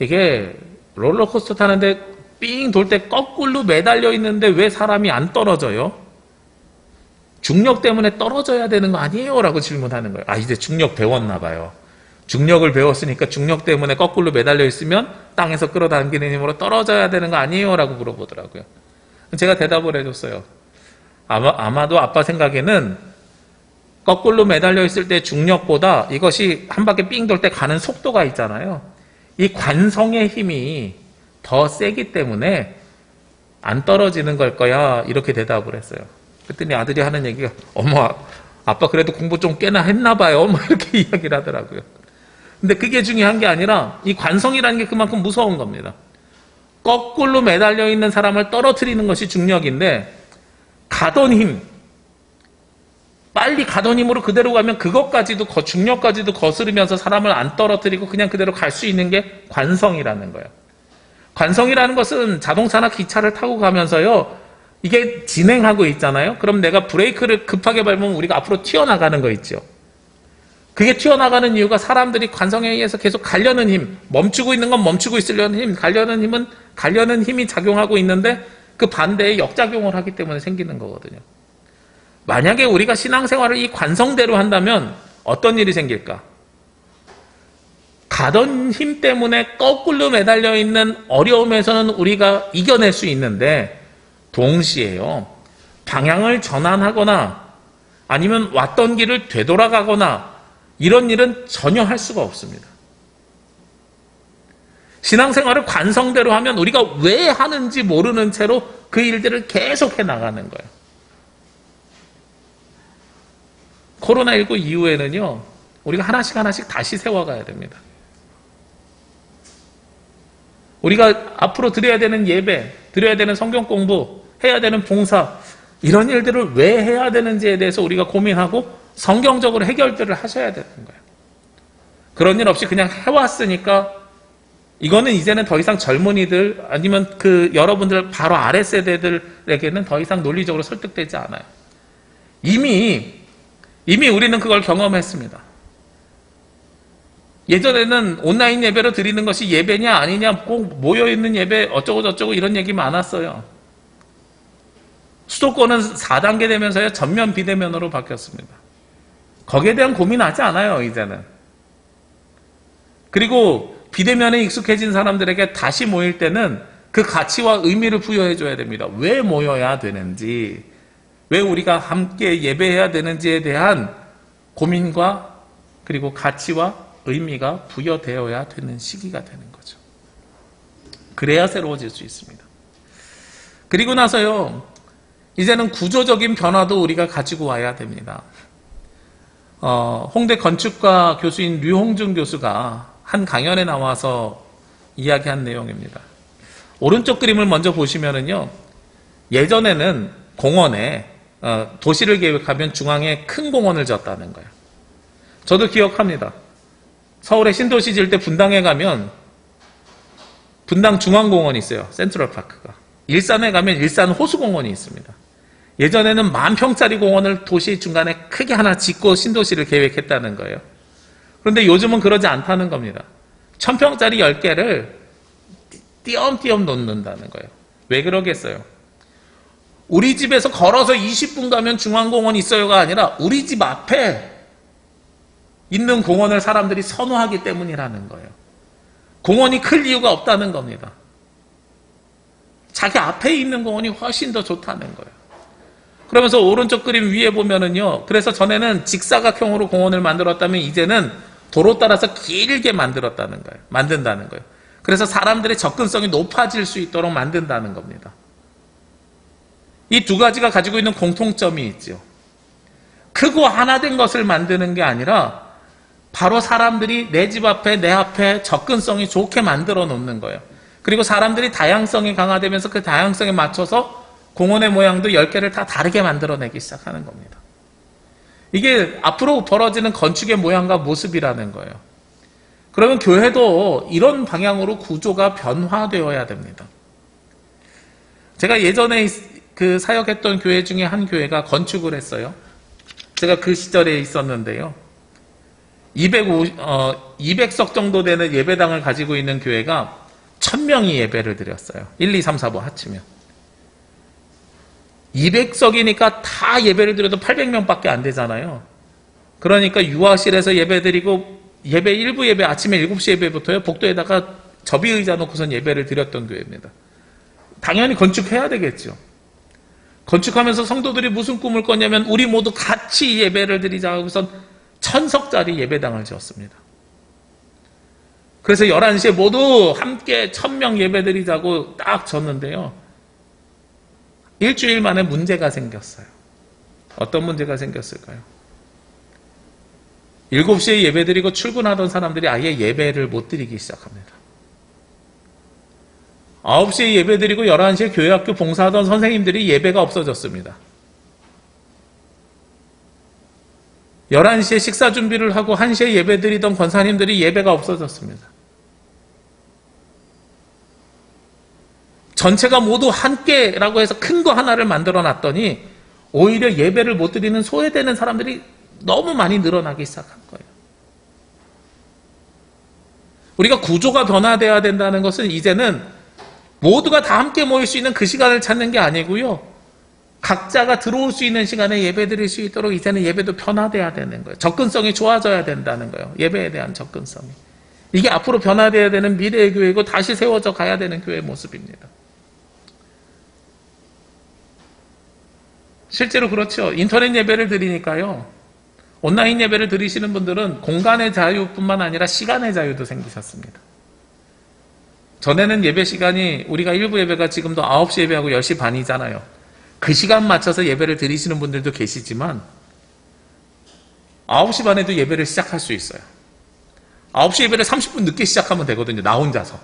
이게 롤러코스터 타는데 삥 돌 때 거꾸로 매달려 있는데 왜 사람이 안 떨어져요? 중력 때문에 떨어져야 되는 거 아니에요? 라고 질문하는 거예요. 아, 이제 중력 배웠나 봐요. 중력을 배웠으니까 중력 때문에 거꾸로 매달려 있으면 땅에서 끌어당기는 힘으로 떨어져야 되는 거 아니에요? 라고 물어보더라고요. 제가 대답을 해줬어요. 아마도 아빠 생각에는 거꾸로 매달려 있을 때 중력보다 이것이 한 바퀴 삥 돌 때 가는 속도가 있잖아요. 이 관성의 힘이 더 세기 때문에 안 떨어지는 걸 거야. 이렇게 대답을 했어요. 그랬더니 아들이 하는 얘기가 어머, 아빠 그래도 공부 좀 꽤나 했나 봐요. 뭐 이렇게 이야기를 하더라고요. 근데 그게 중요한 게 아니라 이 관성이라는 게 그만큼 무서운 겁니다. 거꾸로 매달려 있는 사람을 떨어뜨리는 것이 중력인데 가던 힘, 빨리 가던 힘으로 그대로 가면 그것까지도 중력까지도 거스르면서 사람을 안 떨어뜨리고 그냥 그대로 갈 수 있는 게 관성이라는 거예요. 관성이라는 것은 자동차나 기차를 타고 가면서요, 이게 진행하고 있잖아요. 그럼 내가 브레이크를 급하게 밟으면 우리가 앞으로 튀어나가는 거 있죠. 그게 튀어나가는 이유가 사람들이 관성에 의해서 계속 가려는 힘, 멈추고 있는 건 멈추고 있으려는 힘, 가려는 힘은 가려는 힘이 작용하고 있는데 그 반대에 역작용을 하기 때문에 생기는 거거든요. 만약에 우리가 신앙생활을 이 관성대로 한다면 어떤 일이 생길까? 가던 힘 때문에 거꾸로 매달려 있는 어려움에서는 우리가 이겨낼 수 있는데 동시에요, 방향을 전환하거나 아니면 왔던 길을 되돌아가거나 이런 일은 전혀 할 수가 없습니다. 신앙생활을 관성대로 하면 우리가 왜 하는지 모르는 채로 그 일들을 계속해 나가는 거예요. 코로나19 이후에는요, 우리가 하나씩 다시 세워가야 됩니다. 우리가 앞으로 드려야 되는 예배, 드려야 되는 성경 공부, 해야 되는 봉사, 이런 일들을 왜 해야 되는지에 대해서 우리가 고민하고 성경적으로 해결들을 하셔야 되는 거예요. 그런 일 없이 그냥 해왔으니까 이거는 이제는 더 이상 젊은이들 아니면 그 여러분들 바로 아래 세대들에게는 더 이상 논리적으로 설득되지 않아요. 이미 우리는 그걸 경험했습니다. 예전에는 온라인 예배로 드리는 것이 예배냐 아니냐, 꼭 모여있는 예배 어쩌고 저쩌고 이런 얘기 많았어요. 수도권은 4단계 되면서요, 전면 비대면으로 바뀌었습니다. 거기에 대한 고민하지 않아요, 이제는. 그리고 비대면에 익숙해진 사람들에게 다시 모일 때는 그 가치와 의미를 부여해줘야 됩니다. 왜 모여야 되는지, 왜 우리가 함께 예배해야 되는지에 대한 고민과 그리고 가치와 의미가 부여되어야 되는 시기가 되는 거죠. 그래야 새로워질 수 있습니다. 그리고 나서요, 이제는 구조적인 변화도 우리가 가지고 와야 됩니다. 홍대 건축과 교수인 류홍준 교수가 한 강연에 나와서 이야기한 내용입니다. 오른쪽 그림을 먼저 보시면은요, 예전에는 공원에 도시를 계획하면 중앙에 큰 공원을 졌다는 거예요. 저도 기억합니다. 서울에 신도시 질 때 분당에 가면 분당 중앙공원이 있어요. 센트럴파크가. 일산에 가면 일산 호수공원이 있습니다. 예전에는 10,000평짜리 공원을 도시 중간에 크게 하나 짓고 신도시를 계획했다는 거예요. 그런데 요즘은 그러지 않다는 겁니다. 1,000평짜리 10개를 띄엄띄엄 놓는다는 거예요. 왜 그러겠어요? 우리 집에서 걸어서 20분 가면 중앙공원이 있어요가 아니라 우리 집 앞에 있는 공원을 사람들이 선호하기 때문이라는 거예요. 공원이 클 이유가 없다는 겁니다. 자기 앞에 있는 공원이 훨씬 더 좋다는 거예요. 그러면서 오른쪽 그림 위에 보면은요, 그래서 전에는 직사각형으로 공원을 만들었다면 이제는 도로 따라서 길게 만든다는 거예요. 그래서 사람들의 접근성이 높아질 수 있도록 만든다는 겁니다. 이 두 가지가 가지고 있는 공통점이 있죠. 크고 하나 된 것을 만드는 게 아니라 바로 사람들이 내 집 앞에, 내 앞에 접근성이 좋게 만들어 놓는 거예요. 그리고 사람들이 다양성이 강화되면서 그 다양성에 맞춰서 공원의 모양도 10개를 다 다르게 만들어내기 시작하는 겁니다. 이게 앞으로 벌어지는 건축의 모양과 모습이라는 거예요. 그러면 교회도 이런 방향으로 구조가 변화되어야 됩니다. 제가 예전에 그 사역했던 교회 중에 한 교회가 건축을 했어요. 제가 그 시절에 있었는데요. 200석 정도 되는 예배당을 가지고 있는 교회가 1000명이 예배를 드렸어요. 1, 2, 3, 4, 5 합치면. 200석이니까 다 예배를 드려도 800명밖에 안 되잖아요. 그러니까 유아실에서 예배 드리고 일부 예배 아침에 7시 예배부터요. 복도에다가 접이의자 놓고선 예배를 드렸던 교회입니다. 당연히 건축해야 되겠죠. 건축하면서 성도들이 무슨 꿈을 꿨냐면 우리 모두 같이 예배를 드리자 하고선 1000석짜리 예배당을 지었습니다. 그래서 11시에 모두 함께 1000명 예배 드리자고 딱 졌는데요. 일주일 만에 문제가 생겼어요. 어떤 문제가 생겼을까요? 7시에 예배 드리고 출근하던 사람들이 아예 예배를 못 드리기 시작합니다. 9시에 예배 드리고 11시에 교회학교 봉사하던 선생님들이 예배가 없어졌습니다. 11시에 식사 준비를 하고 1시에 예배 드리던 권사님들이 예배가 없어졌습니다. 전체가 모두 함께라고 해서 큰 거 하나를 만들어 놨더니 오히려 예배를 못 드리는 소외되는 사람들이 너무 많이 늘어나기 시작한 거예요. 우리가 구조가 변화되어야 된다는 것은 이제는 모두가 다 함께 모일 수 있는 그 시간을 찾는 게 아니고요. 각자가 들어올 수 있는 시간에 예배 드릴 수 있도록 이제는 예배도 변화돼야 되는 거예요. 접근성이 좋아져야 된다는 거예요. 예배에 대한 접근성이. 이게 앞으로 변화돼야 되는 미래의 교회이고 다시 세워져 가야 되는 교회의 모습입니다. 실제로 그렇죠. 인터넷 예배를 드리니까요. 온라인 예배를 드리시는 분들은 공간의 자유뿐만 아니라 시간의 자유도 생기셨습니다. 전에는 예배 시간이 우리가 일부 예배가 지금도 9시 예배하고 10시 반이잖아요. 그 시간 맞춰서 예배를 드리시는 분들도 계시지만 9시 반에도 예배를 시작할 수 있어요. 9시 예배를 30분 늦게 시작하면 되거든요. 나 혼자서.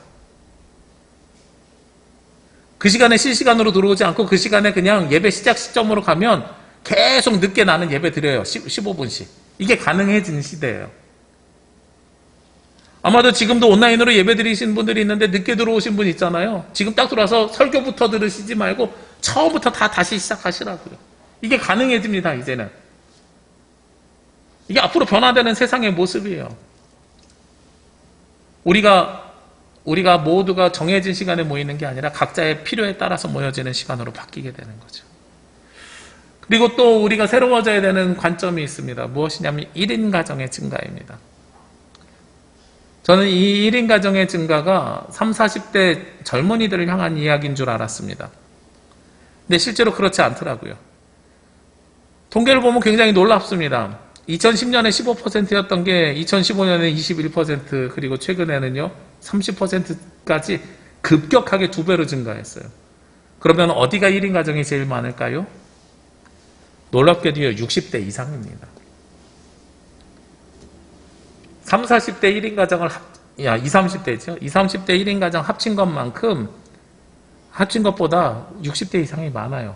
그 시간에 실시간으로 들어오지 않고 그 시간에 그냥 예배 시작 시점으로 가면 계속 늦게 나는 예배 드려요. 15분씩. 이게 가능해진 시대예요. 아마도 지금도 온라인으로 예배 드리시는 분들이 있는데 늦게 들어오신 분 있잖아요. 지금 딱 들어와서 설교부터 들으시지 말고 처음부터 다시 시작하시라고요. 이게 가능해집니다, 이제는. 이게 앞으로 변화되는 세상의 모습이에요. 우리가 모두가 정해진 시간에 모이는 게 아니라 각자의 필요에 따라서 모여지는 시간으로 바뀌게 되는 거죠. 그리고 또 우리가 새로워져야 되는 관점이 있습니다. 무엇이냐면 1인 가정의 증가입니다. 저는 이 1인 가정의 증가가 30, 40대 젊은이들을 향한 이야기인 줄 알았습니다. 근데 실제로 그렇지 않더라고요. 통계를 보면 굉장히 놀랍습니다. 2010년에 15%였던 게 2015년에 21% 그리고 최근에는요 30%까지 급격하게 2배로 증가했어요. 그러면 어디가 1인 가정이 제일 많을까요? 놀랍게도요 60대 이상입니다. 30, 40대 1인 가정을 20, 30대죠. 20, 30대 1인 가정 합친 것보다 60대 이상이 많아요.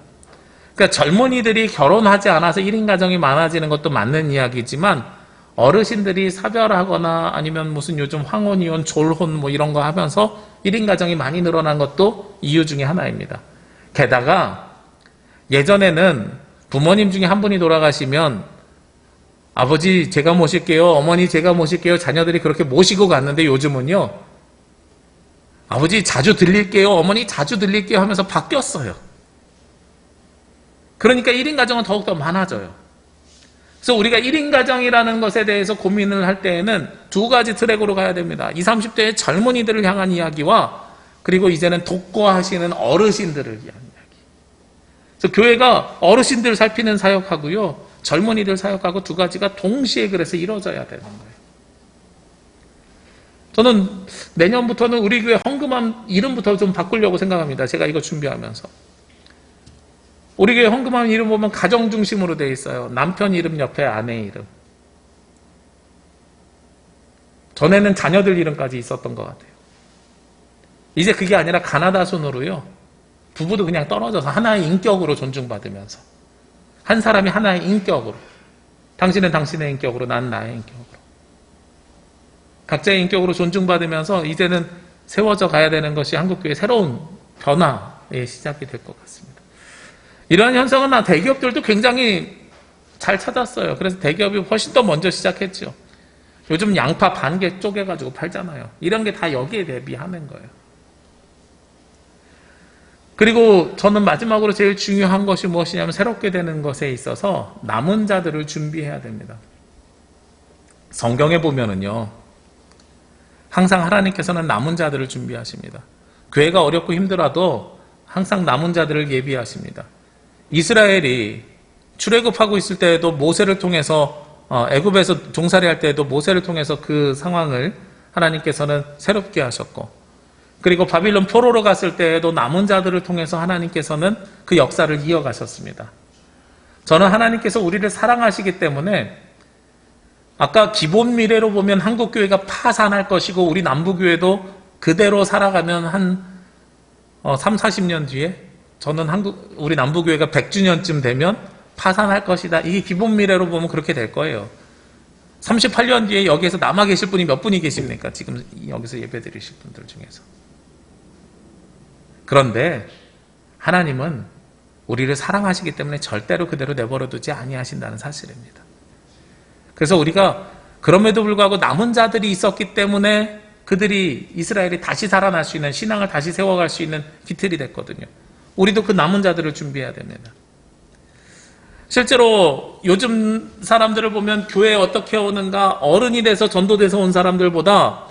그러니까 젊은이들이 결혼하지 않아서 1인 가정이 많아지는 것도 맞는 이야기지만 어르신들이 사별하거나 아니면 무슨 요즘 황혼이혼, 졸혼 뭐 이런 거 하면서 1인 가정이 많이 늘어난 것도 이유 중에 하나입니다. 게다가 예전에는 부모님 중에 한 분이 돌아가시면 아버지 제가 모실게요, 어머니 제가 모실게요, 자녀들이 그렇게 모시고 갔는데 요즘은요 아버지 자주 들릴게요, 어머니 자주 들릴게요 하면서 바뀌었어요. 그러니까 1인 가정은 더욱더 많아져요. 그래서 우리가 1인 가정이라는 것에 대해서 고민을 할 때에는 두 가지 트랙으로 가야 됩니다. 20, 30대의 젊은이들을 향한 이야기와 그리고 이제는 독거하시는 어르신들을 위한 이야기. 그래서 교회가 어르신들 살피는 사역하고요, 젊은이들 사역하고 두 가지가 동시에 그래서 이루어져야 되는 거예요. 저는 내년부터는 우리 교회 헌금함 이름부터 좀 바꾸려고 생각합니다. 제가 이거 준비하면서. 우리 교회 헌금함 이름 보면 가정 중심으로 되어 있어요. 남편 이름 옆에 아내 이름. 전에는 자녀들 이름까지 있었던 것 같아요. 이제 그게 아니라 가나다 순으로요. 부부도 그냥 떨어져서 하나의 인격으로 존중받으면서 한 사람이 하나의 인격으로, 당신은 당신의 인격으로, 난 나의 인격으로, 각자의 인격으로 존중받으면서 이제는 세워져 가야 되는 것이 한국교회의 새로운 변화의 시작이 될 것 같습니다. 이러한 현상은 대기업들도 굉장히 잘 찾았어요. 그래서 대기업이 훨씬 더 먼저 시작했죠. 요즘 양파 반 개 쪼개가지고 팔잖아요. 이런 게 다 여기에 대비하는 거예요. 그리고 저는 마지막으로 제일 중요한 것이 무엇이냐면 새롭게 되는 것에 있어서 남은 자들을 준비해야 됩니다. 성경에 보면은요, 항상 하나님께서는 남은 자들을 준비하십니다. 교회가 어렵고 힘들어도 항상 남은 자들을 예비하십니다. 이스라엘이 출애굽하고 있을 때에도 모세를 통해서 애굽에서 종살이 할 때에도 모세를 통해서 그 상황을 하나님께서는 새롭게 하셨고, 그리고 바빌론 포로로 갔을 때에도 남은 자들을 통해서 하나님께서는 그 역사를 이어가셨습니다. 저는 하나님께서 우리를 사랑하시기 때문에 아까 기본 미래로 보면 한국교회가 파산할 것이고 우리 남부교회도 그대로 살아가면 한 3, 40년 뒤에 저는 우리 남부교회가 100주년쯤 되면 파산할 것이다. 이게 기본 미래로 보면 그렇게 될 거예요. 38년 뒤에 여기에서 남아 계실 분이 몇 분이 계십니까? 지금 여기서 예배 드리실 분들 중에서. 그런데 하나님은 우리를 사랑하시기 때문에 절대로 그대로 내버려 두지 아니하신다는 사실입니다. 그래서 우리가 그럼에도 불구하고 남은 자들이 있었기 때문에 그들이 이스라엘이 다시 살아날 수 있는, 신앙을 다시 세워갈 수 있는 기틀이 됐거든요. 우리도 그 남은 자들을 준비해야 됩니다. 실제로 요즘 사람들을 보면 교회에 어떻게 오는가, 어른이 돼서 전도돼서 온 사람들보다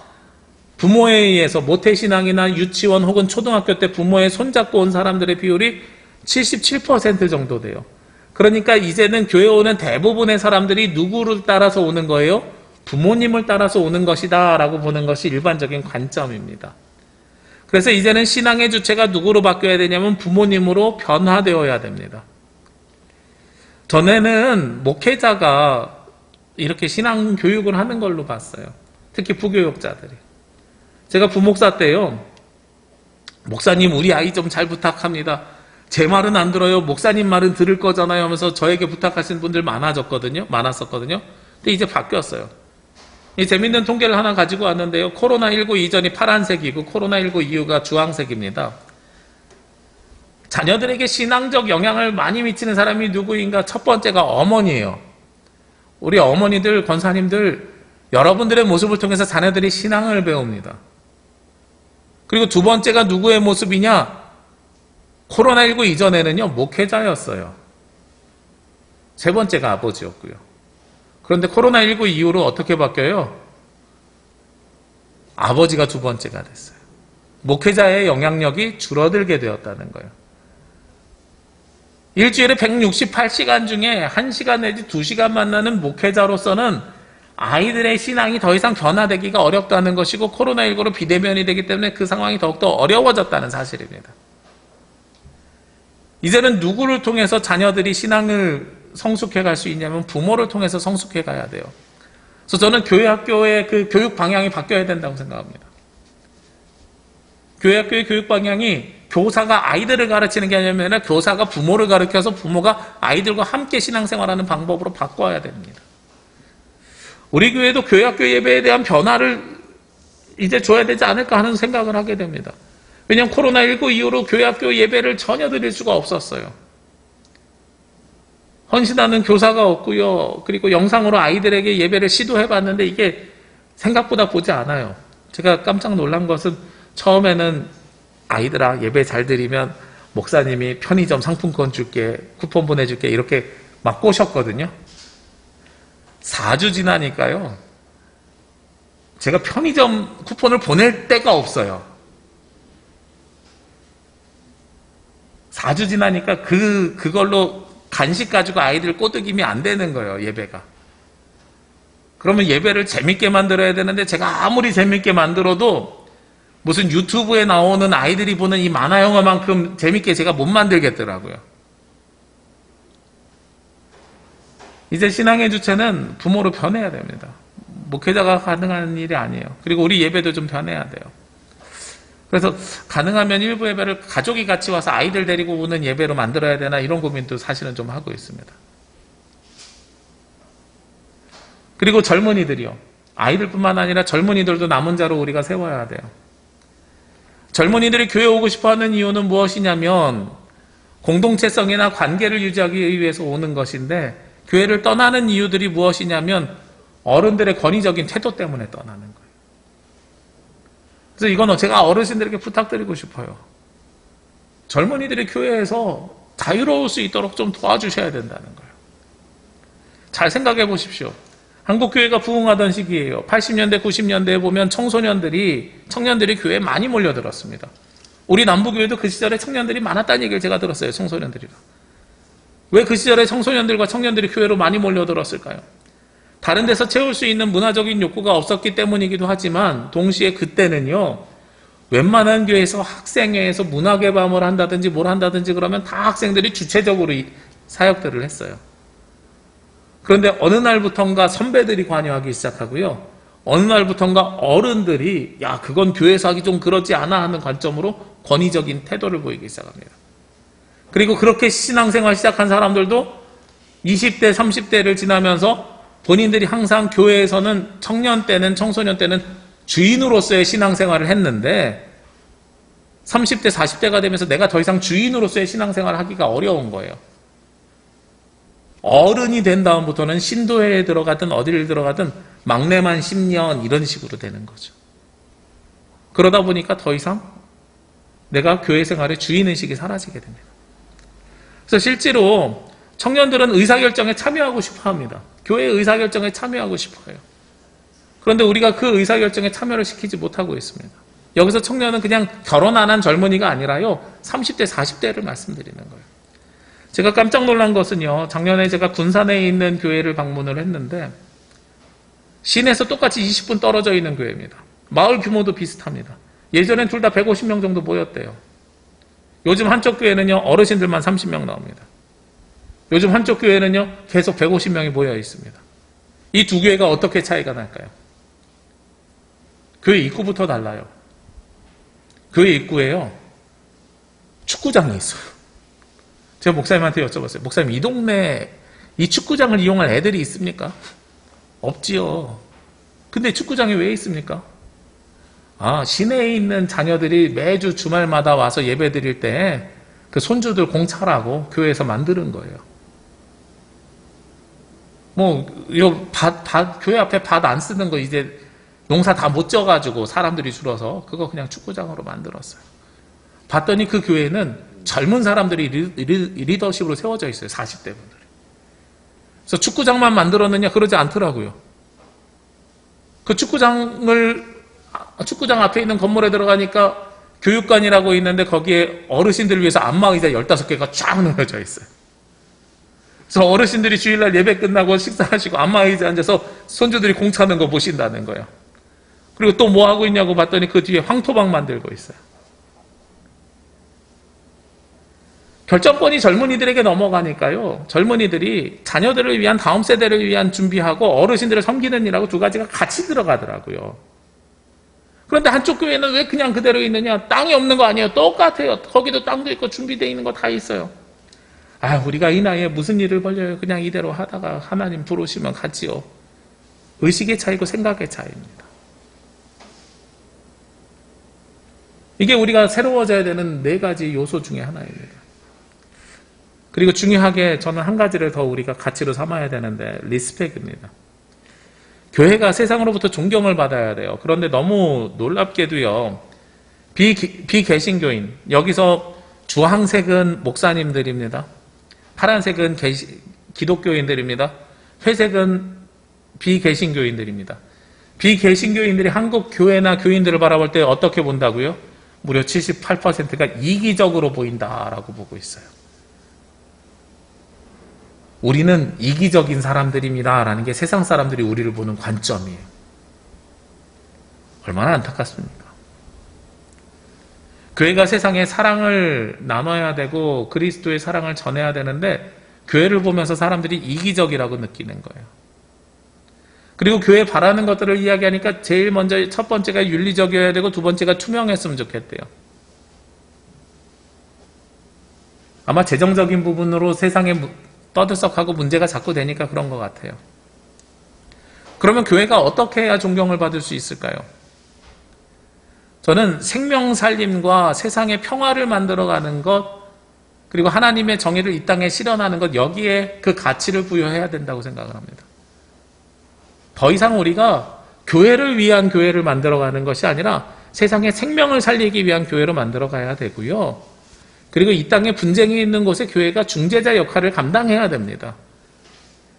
부모에 의해서 모태신앙이나 유치원 혹은 초등학교 때 부모의 손잡고 온 사람들의 비율이 77% 정도 돼요. 그러니까 이제는 교회 오는 대부분의 사람들이 누구를 따라서 오는 거예요? 부모님을 따라서 오는 것이다 라고 보는 것이 일반적인 관점입니다. 그래서 이제는 신앙의 주체가 누구로 바뀌어야 되냐면 부모님으로 변화되어야 됩니다. 전에는 목회자가 이렇게 신앙 교육을 하는 걸로 봤어요. 특히 부교육자들이. 제가 부목사 때요, 목사님 우리 아이 좀 잘 부탁합니다. 제 말은 안 들어요. 목사님 말은 들을 거잖아요 하면서 저에게 부탁하시는 분들 많았었거든요. 근데 이제 바뀌었어요. 이 재밌는 통계를 하나 가지고 왔는데요. 코로나19 이전이 파란색이고 코로나19 이후가 주황색입니다. 자녀들에게 신앙적 영향을 많이 미치는 사람이 누구인가? 첫 번째가 어머니예요. 우리 어머니들, 권사님들, 여러분들의 모습을 통해서 자녀들이 신앙을 배웁니다. 그리고 두 번째가 누구의 모습이냐? 코로나19 이전에는요, 목회자였어요. 세 번째가 아버지였고요. 그런데 코로나19 이후로 어떻게 바뀌어요? 아버지가 두 번째가 됐어요. 목회자의 영향력이 줄어들게 되었다는 거예요. 일주일에 168시간 중에 1시간 내지 2시간 만나는 목회자로서는 아이들의 신앙이 더 이상 변화되기가 어렵다는 것이고 코로나19로 비대면이 되기 때문에 그 상황이 더욱더 어려워졌다는 사실입니다. 이제는 누구를 통해서 자녀들이 신앙을 성숙해 갈 수 있냐면 부모를 통해서 성숙해 가야 돼요. 그래서 저는 교회 학교의 그 교육 방향이 바뀌어야 된다고 생각합니다. 교회 학교의 교육 방향이 교사가 아이들을 가르치는 게 아니라 교사가 부모를 가르쳐서 부모가 아이들과 함께 신앙생활하는 방법으로 바꿔야 됩니다. 우리 교회도 교회 학교 예배에 대한 변화를 이제 줘야 되지 않을까 하는 생각을 하게 됩니다. 왜냐하면 코로나19 이후로 교회 학교 예배를 전혀 드릴 수가 없었어요. 헌신하는 교사가 없고요. 그리고 영상으로 아이들에게 예배를 시도해봤는데 이게 생각보다 보지 않아요. 제가 깜짝 놀란 것은 처음에는 아이들아 예배 잘 드리면 목사님이 편의점 상품권 줄게, 쿠폰 보내줄게 이렇게 막 꼬셨거든요. 4주 지나니까요. 제가 편의점 쿠폰을 보낼 데가 없어요. 4주 지나니까 그걸로 간식 가지고 아이들 꼬드김이 안 되는 거예요, 예배가. 그러면 예배를 재밌게 만들어야 되는데 제가 아무리 재밌게 만들어도 무슨 유튜브에 나오는 아이들이 보는 이 만화 영화만큼 재밌게 제가 못 만들겠더라고요. 이제 신앙의 주체는 부모로 변해야 됩니다. 목회자가 가능한 일이 아니에요. 그리고 우리 예배도 좀 변해야 돼요. 그래서 가능하면 일부 예배를 가족이 같이 와서 아이들 데리고 오는 예배로 만들어야 되나 이런 고민도 사실은 좀 하고 있습니다. 그리고 젊은이들이요. 아이들뿐만 아니라 젊은이들도 남은 자로 우리가 세워야 돼요. 젊은이들이 교회 오고 싶어하는 이유는 무엇이냐면 공동체성이나 관계를 유지하기 위해서 오는 것인데 교회를 떠나는 이유들이 무엇이냐면 어른들의 권위적인 태도 때문에 떠나는 거예요. 그래서 이건 제가 어르신들에게 부탁드리고 싶어요. 젊은이들이 교회에서 자유로울 수 있도록 좀 도와주셔야 된다는 거예요. 잘 생각해 보십시오. 한국교회가 부흥하던 시기예요. 80년대, 90년대에 보면 청년들이 교회에 많이 몰려들었습니다. 우리 남부교회도 그 시절에 청년들이 많았다는 얘기를 제가 들었어요. 청소년들이랑. 왜 그 시절에 청소년들과 청년들이 교회로 많이 몰려들었을까요? 다른 데서 채울 수 있는 문화적인 욕구가 없었기 때문이기도 하지만 동시에 그때는요. 웬만한 교회에서 학생회에서 문화개방을 한다든지 뭘 한다든지 그러면 다 학생들이 주체적으로 이 사역들을 했어요. 그런데 어느 날부턴가 선배들이 관여하기 시작하고요. 어느 날부턴가 어른들이 야 그건 교회에서 하기 좀 그러지 않아 하는 관점으로 권위적인 태도를 보이기 시작합니다. 그리고 그렇게 신앙생활 시작한 사람들도 20대, 30대를 지나면서 본인들이 항상 교회에서는 청년 때는, 청소년 때는 주인으로서의 신앙생활을 했는데 30대, 40대가 되면서 내가 더 이상 주인으로서의 신앙생활을 하기가 어려운 거예요. 어른이 된 다음부터는 신도회에 들어가든 어디를 들어가든 막내만 10년 이런 식으로 되는 거죠. 그러다 보니까 더 이상 내가 교회 생활의 주인의식이 사라지게 됩니다. 그래서 실제로 청년들은 의사결정에 참여하고 싶어 합니다. 교회 의사결정에 참여하고 싶어요. 그런데 우리가 그 의사결정에 참여를 시키지 못하고 있습니다. 여기서 청년은 그냥 결혼 안 한 젊은이가 아니라요, 30대, 40대를 말씀드리는 거예요. 제가 깜짝 놀란 것은요, 작년에 제가 군산에 있는 교회를 방문을 했는데 시내에서 똑같이 20분 떨어져 있는 교회입니다. 마을 규모도 비슷합니다. 예전엔 둘 다 150명 정도 모였대요. 요즘 한쪽 교회는요, 어르신들만 30명 나옵니다. 요즘 한쪽 교회는요, 계속 150명이 모여 있습니다. 이 두 교회가 어떻게 차이가 날까요? 교회 입구부터 달라요. 교회 입구에요, 축구장이 있어요. 제가 목사님한테 여쭤봤어요. 목사님, 이 동네에 이 축구장을 이용할 애들이 있습니까? 없지요. 근데 축구장이 왜 있습니까? 시내에 있는 자녀들이 매주 주말마다 와서 예배 드릴 때 그 손주들 공차라고 교회에서 만드는 거예요. 교회 앞에 밭 안 쓰는 거 이제 농사 다 못 져가지고 사람들이 줄어서 그거 그냥 축구장으로 만들었어요. 봤더니 그 교회는 젊은 사람들이 리더십으로 세워져 있어요. 40대 분들이. 그래서 축구장만 만들었느냐? 그러지 않더라고요. 그 축구장 앞에 있는 건물에 들어가니까 교육관이라고 있는데 거기에 어르신들을 위해서 안마의자 15개가 쫙 놓여져 있어요. 그래서 어르신들이 주일날 예배 끝나고 식사하시고 안마의자 앉아서 손주들이 공 차는 거 보신다는 거예요. 그리고 또 뭐 하고 있냐고 봤더니 그 뒤에 황토방 만들고 있어요. 결정권이 젊은이들에게 넘어가니까요, 젊은이들이 자녀들을 위한, 다음 세대를 위한 준비하고 어르신들을 섬기는 일하고 두 가지가 같이 들어가더라고요. 그런데 한쪽 교회는 왜 그냥 그대로 있느냐? 땅이 없는 거 아니에요. 똑같아요. 거기도 땅도 있고 준비되어 있는 거 다 있어요. 우리가 이 나이에 무슨 일을 벌려요. 그냥 이대로 하다가 하나님 부르시면 가지요. 의식의 차이고 생각의 차이입니다. 이게 우리가 새로워져야 되는 4가지 요소 중에 하나입니다. 그리고 중요하게 저는 한 가지를 더 우리가 가치로 삼아야 되는데, 리스펙입니다. 교회가 세상으로부터 존경을 받아야 돼요. 그런데 너무 놀랍게도요, 비개신교인, 여기서 주황색은 목사님들입니다. 파란색은 기독교인들입니다. 회색은 비개신교인들입니다. 비개신교인들이 한국 교회나 교인들을 바라볼 때 어떻게 본다고요? 무려 78%가 이기적으로 보인다라고 보고 있어요. 우리는 이기적인 사람들입니다 라는 게 세상 사람들이 우리를 보는 관점이에요. 얼마나 안타깝습니까? 교회가 세상에 사랑을 나눠야 되고 그리스도의 사랑을 전해야 되는데 교회를 보면서 사람들이 이기적이라고 느끼는 거예요. 그리고 교회 바라는 것들을 이야기하니까 제일 먼저 첫 번째가 윤리적이어야 되고 두 번째가 투명했으면 좋겠대요. 아마 재정적인 부분으로 세상에 떠들썩하고 문제가 자꾸 되니까 그런 것 같아요. 그러면 교회가 어떻게 해야 존경을 받을 수 있을까요? 저는 생명 살림과 세상의 평화를 만들어가는 것, 그리고 하나님의 정의를 이 땅에 실현하는 것, 여기에 그 가치를 부여해야 된다고 생각을 합니다. 더 이상 우리가 교회를 위한 교회를 만들어가는 것이 아니라 세상의 생명을 살리기 위한 교회로 만들어가야 되고요. 그리고 이 땅에 분쟁이 있는 곳에 교회가 중재자 역할을 감당해야 됩니다.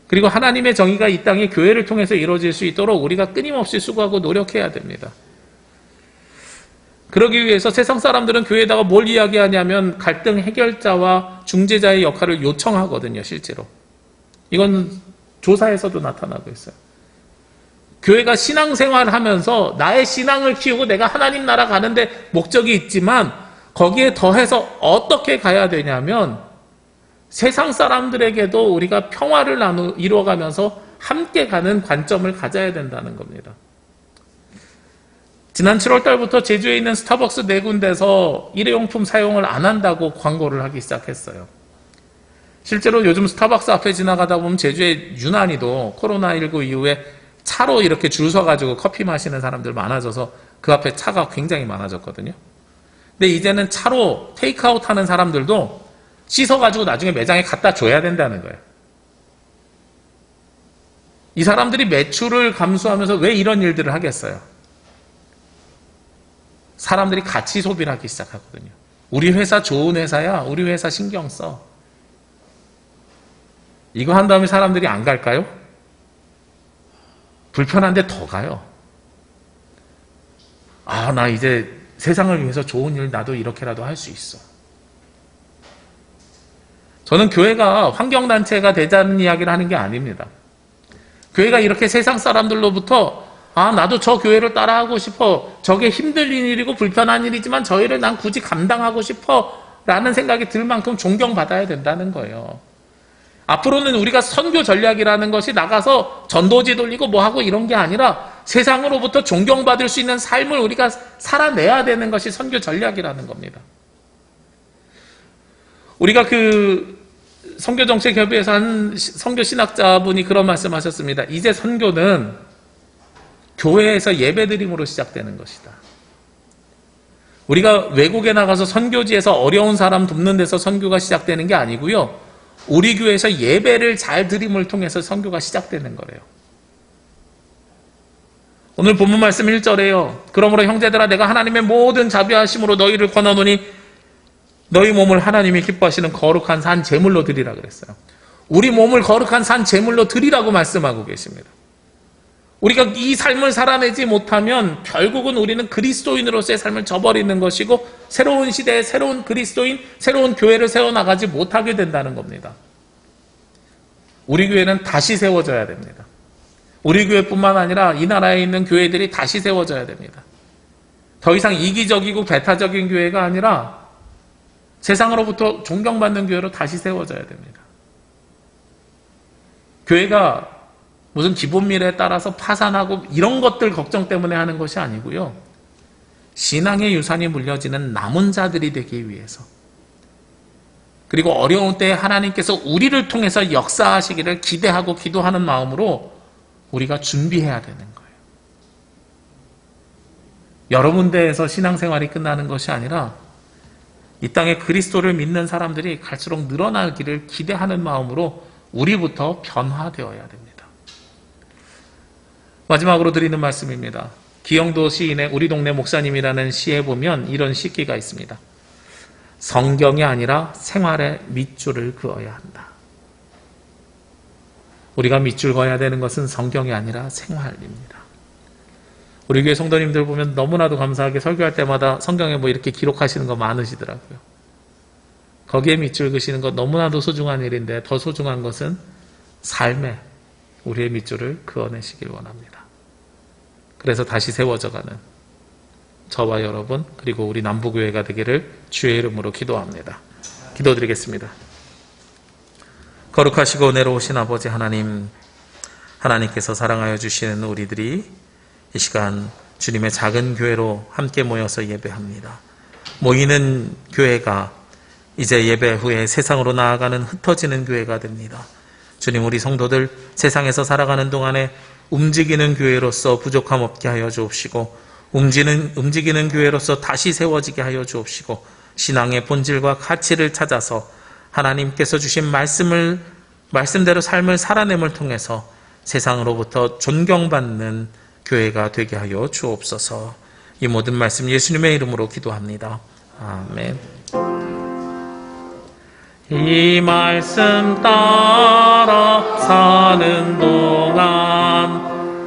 그리고 하나님의 정의가 이 땅에 교회를 통해서 이루어질 수 있도록 우리가 끊임없이 수고하고 노력해야 됩니다. 그러기 위해서 세상 사람들은 교회에다가 뭘 이야기하냐면 갈등 해결자와 중재자의 역할을 요청하거든요, 실제로. 이건 조사에서도 나타나고 있어요. 교회가 신앙생활을 하면서 나의 신앙을 키우고 내가 하나님 나라 가는데 목적이 있지만 거기에 더해서 어떻게 가야 되냐면 세상 사람들에게도 우리가 평화를 이루어가면서 함께 가는 관점을 가져야 된다는 겁니다. 지난 7월 달부터 제주에 있는 스타벅스 4군데에서 일회용품 사용을 안 한다고 광고를 하기 시작했어요. 실제로 요즘 스타벅스 앞에 지나가다 보면 제주의 유난히도 코로나19 이후에 차로 이렇게 줄 서가지고 커피 마시는 사람들 많아져서 그 앞에 차가 굉장히 많아졌거든요. 근데 이제는 차로 테이크아웃 하는 사람들도 씻어가지고 나중에 매장에 갖다 줘야 된다는 거예요. 이 사람들이 매출을 감수하면서 왜 이런 일들을 하겠어요? 사람들이 가치 소비를 하기 시작하거든요. 우리 회사 좋은 회사야. 우리 회사 신경 써. 이거 한 다음에 사람들이 안 갈까요? 불편한데 더 가요. 아, 나 이제 세상을 위해서 좋은 일 나도 이렇게라도 할 수 있어. 저는 교회가 환경단체가 되자는 이야기를 하는 게 아닙니다. 교회가 이렇게 세상 사람들로부터 아, 나도 저 교회를 따라하고 싶어. 저게 힘든 일이고 불편한 일이지만 저 일을 난 굳이 감당하고 싶어. 라는 생각이 들 만큼 존경받아야 된다는 거예요. 앞으로는 우리가 선교 전략이라는 것이 나가서 전도지 돌리고 뭐하고 이런 게 아니라 세상으로부터 존경받을 수 있는 삶을 우리가 살아내야 되는 것이 선교 전략이라는 겁니다. 우리가 선교정책협의회에서 한 선교신학자분이 그런 말씀하셨습니다. 이제 선교는 교회에서 예배드림으로 시작되는 것이다. 우리가 외국에 나가서 선교지에서 어려운 사람 돕는 데서 선교가 시작되는 게 아니고요. 우리 교회에서 예배를 잘 드림을 통해서 선교가 시작되는 거예요. 오늘 본문 말씀 1절에요. 그러므로 형제들아 내가 하나님의 모든 자비하심으로 너희를 권하노니 너희 몸을 하나님이 기뻐하시는 거룩한 산 제물로 드리라 그랬어요. 우리 몸을 거룩한 산 제물로 드리라고 말씀하고 계십니다. 우리가 이 삶을 살아내지 못하면 결국은 우리는 그리스도인으로서의 삶을 저버리는 것이고 새로운 시대에 새로운 그리스도인, 새로운 교회를 세워나가지 못하게 된다는 겁니다. 우리 교회는 다시 세워져야 됩니다. 우리 교회뿐만 아니라 이 나라에 있는 교회들이 다시 세워져야 됩니다. 더 이상 이기적이고 배타적인 교회가 아니라 세상으로부터 존경받는 교회로 다시 세워져야 됩니다. 교회가 무슨 기본 미래에 따라서 파산하고 이런 것들 걱정 때문에 하는 것이 아니고요. 신앙의 유산이 물려지는 남은 자들이 되기 위해서 그리고 어려운 때에 하나님께서 우리를 통해서 역사하시기를 기대하고 기도하는 마음으로 우리가 준비해야 되는 거예요. 여러 군데에서 신앙생활이 끝나는 것이 아니라 이 땅에 그리스도를 믿는 사람들이 갈수록 늘어나기를 기대하는 마음으로 우리부터 변화되어야 됩니다. 마지막으로 드리는 말씀입니다. 기영도 시인의 우리 동네 목사님이라는 시에 보면 이런 시기가 있습니다. 성경이 아니라 생활에 밑줄을 그어야 한다. 우리가 밑줄 그어야 되는 것은 성경이 아니라 생활입니다. 우리 교회 성도님들 보면 너무나도 감사하게 설교할 때마다 성경에 뭐 이렇게 기록하시는 거 많으시더라고요. 거기에 밑줄 그시는 것 너무나도 소중한 일인데 더 소중한 것은 삶에 우리의 밑줄을 그어내시길 원합니다. 그래서 다시 세워져가는 저와 여러분 그리고 우리 남부교회가 되기를 주의 이름으로 기도합니다. 기도드리겠습니다. 거룩하시고 은혜로우신 아버지 하나님, 하나님께서 사랑하여 주시는 우리들이 이 시간 주님의 작은 교회로 함께 모여서 예배합니다. 모이는 교회가 이제 예배 후에 세상으로 나아가는 흩어지는 교회가 됩니다. 주님, 우리 성도들 세상에서 살아가는 동안에 움직이는 교회로서 부족함 없게 하여 주옵시고 움직이는 교회로서 다시 세워지게 하여 주옵시고 신앙의 본질과 가치를 찾아서 하나님께서 주신 말씀대로 삶을 살아냄을 통해서 세상으로부터 존경받는 교회가 되게 하여 주옵소서. 이 모든 말씀 예수님의 이름으로 기도합니다. 아멘.
이 말씀 따라 사는 동안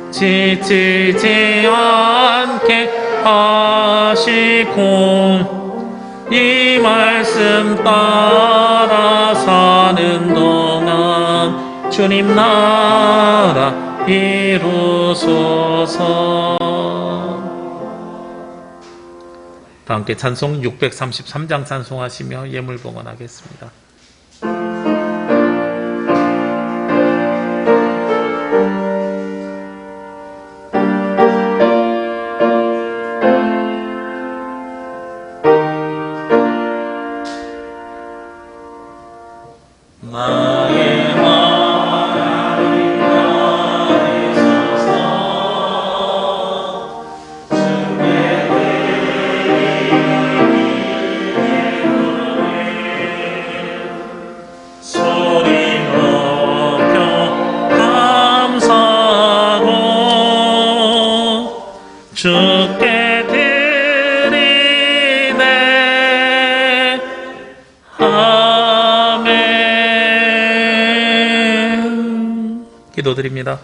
지치지 않게 하시고 이 말씀 따라 사는 동안 주님 나라 이루소서.
다 함께 찬송 633장 찬송하시며 예물 봉헌하겠습니다.
나의 하나님 나이소서. 주께 소리 높여 감사하고 주께 드리네. 아멘.
기도드립니다.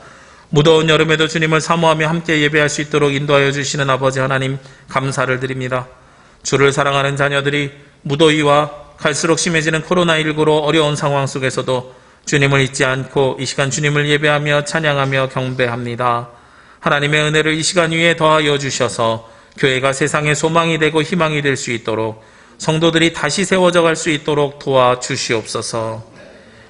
무더운 여름에도 주님을 사모하며 함께 예배할 수 있도록 인도하여 주시는 아버지 하나님, 감사를 드립니다. 주를 사랑하는 자녀들이 무더위와 갈수록 심해지는 코로나19로 어려운 상황 속에서도 주님을 잊지 않고 이 시간 주님을 예배하며 찬양하며 경배합니다. 하나님의 은혜를 이 시간 위에 더하여 주셔서 교회가 세상의 소망이 되고 희망이 될 수 있도록, 성도들이 다시 세워져 갈 수 있도록 도와주시옵소서.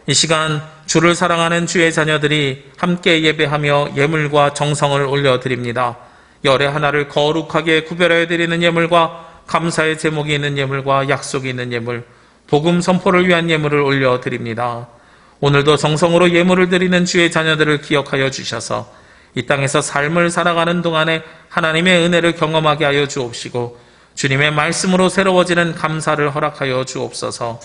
이 시간 주를 사랑하는 주의 자녀들이 함께 예배하며 예물과 정성을 올려드립니다. 열의 하나를 거룩하게 구별하여 드리는 예물과 감사의 제목이 있는 예물과 약속이 있는 예물, 복음 선포를 위한 예물을 올려드립니다. 오늘도 정성으로 예물을 드리는 주의 자녀들을 기억하여 주셔서 이 땅에서 삶을 살아가는 동안에 하나님의 은혜를 경험하게 하여 주옵시고 주님의 말씀으로 새로워지는 감사를 허락하여 주옵소서.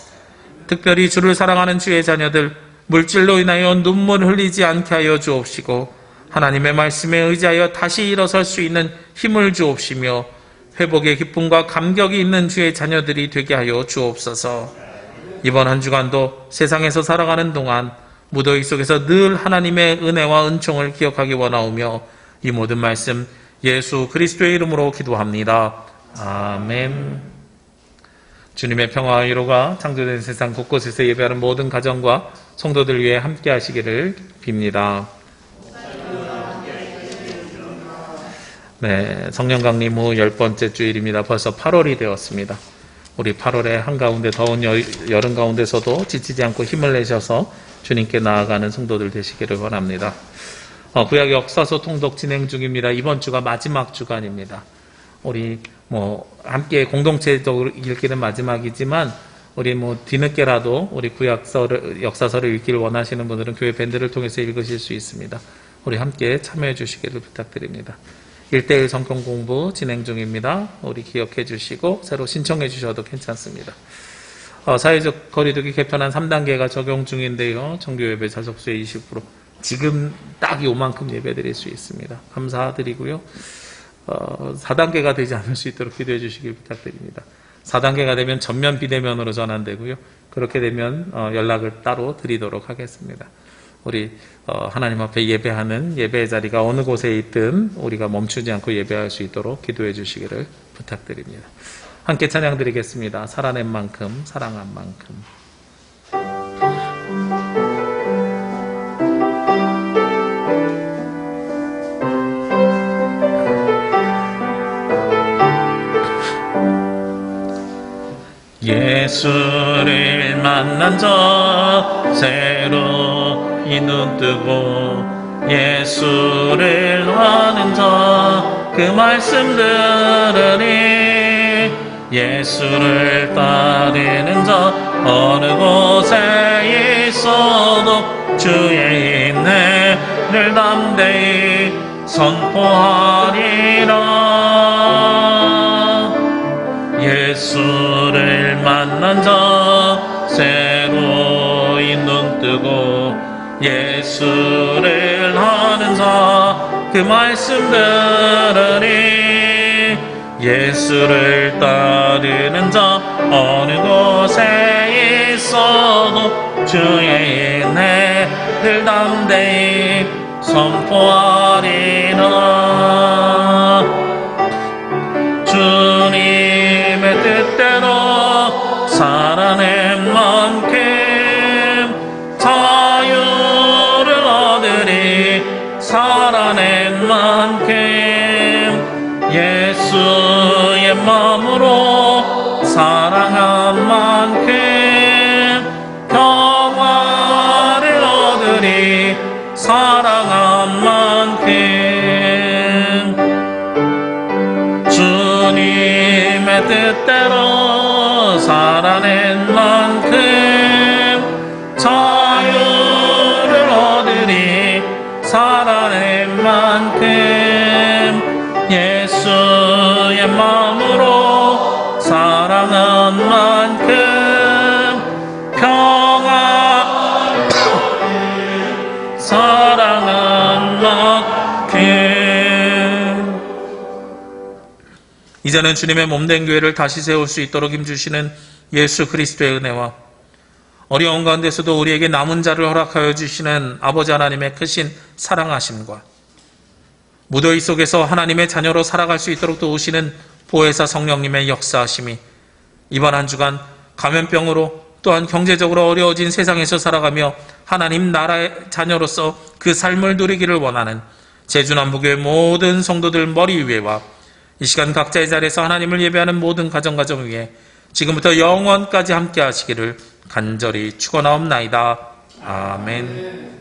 특별히 주를 사랑하는 주의 자녀들, 물질로 인하여 눈물 흘리지 않게 하여 주옵시고 하나님의 말씀에 의지하여 다시 일어설 수 있는 힘을 주옵시며 회복의 기쁨과 감격이 있는 주의 자녀들이 되게 하여 주옵소서. 이번 한 주간도 세상에서 살아가는 동안 무더위 속에서 늘 하나님의 은혜와 은총을 기억하기 원하오며 이 모든 말씀 예수 그리스도의 이름으로 기도합니다. 아멘. 주님의 평화와 위로가 창조된 세상 곳곳에서 예배하는 모든 가정과 성도들 위해 함께 하시기를 빕니다. 네, 성령 강림 후 10번째 주일입니다. 벌써 8월이 되었습니다. 우리 8월의 한가운데 더운 여름 가운데서도 지치지 않고 힘을 내셔서 주님께 나아가는 성도들 되시기를 원합니다. 구약 역사서 통독 진행 중입니다. 이번 주가 마지막 주간입니다. 우리 함께 공동체적으로 읽기는 마지막이지만 우리 뒤늦게라도 우리 역사서를 읽기를 원하시는 분들은 교회 밴드를 통해서 읽으실 수 있습니다. 우리 함께 참여해 주시기를 부탁드립니다. 1:1 성경 공부 진행 중입니다. 우리 기억해 주시고 새로 신청해 주셔도 괜찮습니다. 사회적 거리두기 개편안 3단계가 적용 중인데요. 정규 예배 자석수의 20%. 지금 딱 요만큼 예배 드릴 수 있습니다. 감사드리고요. 4단계가 되지 않을 수 있도록 기도해 주시길 부탁드립니다. 4단계가 되면 전면 비대면으로 전환되고요. 그렇게 되면 연락을 따로 드리도록 하겠습니다. 우리 하나님 앞에 예배하는 예배의 자리가 어느 곳에 있든 우리가 멈추지 않고 예배할 수 있도록 기도해 주시기를 부탁드립니다. 함께 찬양 드리겠습니다. 살아낸 만큼 사랑한 만큼.
예수를 만난 자 새로 이 눈 뜨고 예수를 아는 자 그 말씀 들으니 예수를 따르는 자 어느 곳에 있어도 주의 인내를 담대히 선포하리라. 예수를 만난 자 새로 이 눈 뜨고 예수를 아는 자 그 말씀 들으니 예수를 따르는 자 어느 곳에 있어도 주의 인내를 담대히 선포하리라. 주님의 뜻대로 살아낸 만큼 자유를 얻으리. 살아낸 만큼 예수의 마음으로 사랑한 만큼 평화를 얻으리. 사랑한 만큼 주님의 뜻대로 살아낸 만큼 만큼 평안 사랑한 만큼.
이제는 주님의 몸된 교회를 다시 세울 수 있도록 힘주시는 예수 그리스도의 은혜와 어려운 가운데서도 우리에게 남은 자를 허락하여 주시는 아버지 하나님의 크신 사랑하심과 무더위 속에서 하나님의 자녀로 살아갈 수 있도록 도우시는 보혜사 성령님의 역사하심이 이번 한 주간 감염병으로 또한 경제적으로 어려워진 세상에서 살아가며 하나님 나라의 자녀로서 그 삶을 누리기를 원하는 제주남부교회 모든 성도들 머리 위에와 이 시간 각자의 자리에서 하나님을 예배하는 모든 가정 위에 지금부터 영원까지 함께 하시기를 간절히 축원하옵나이다. 아멘.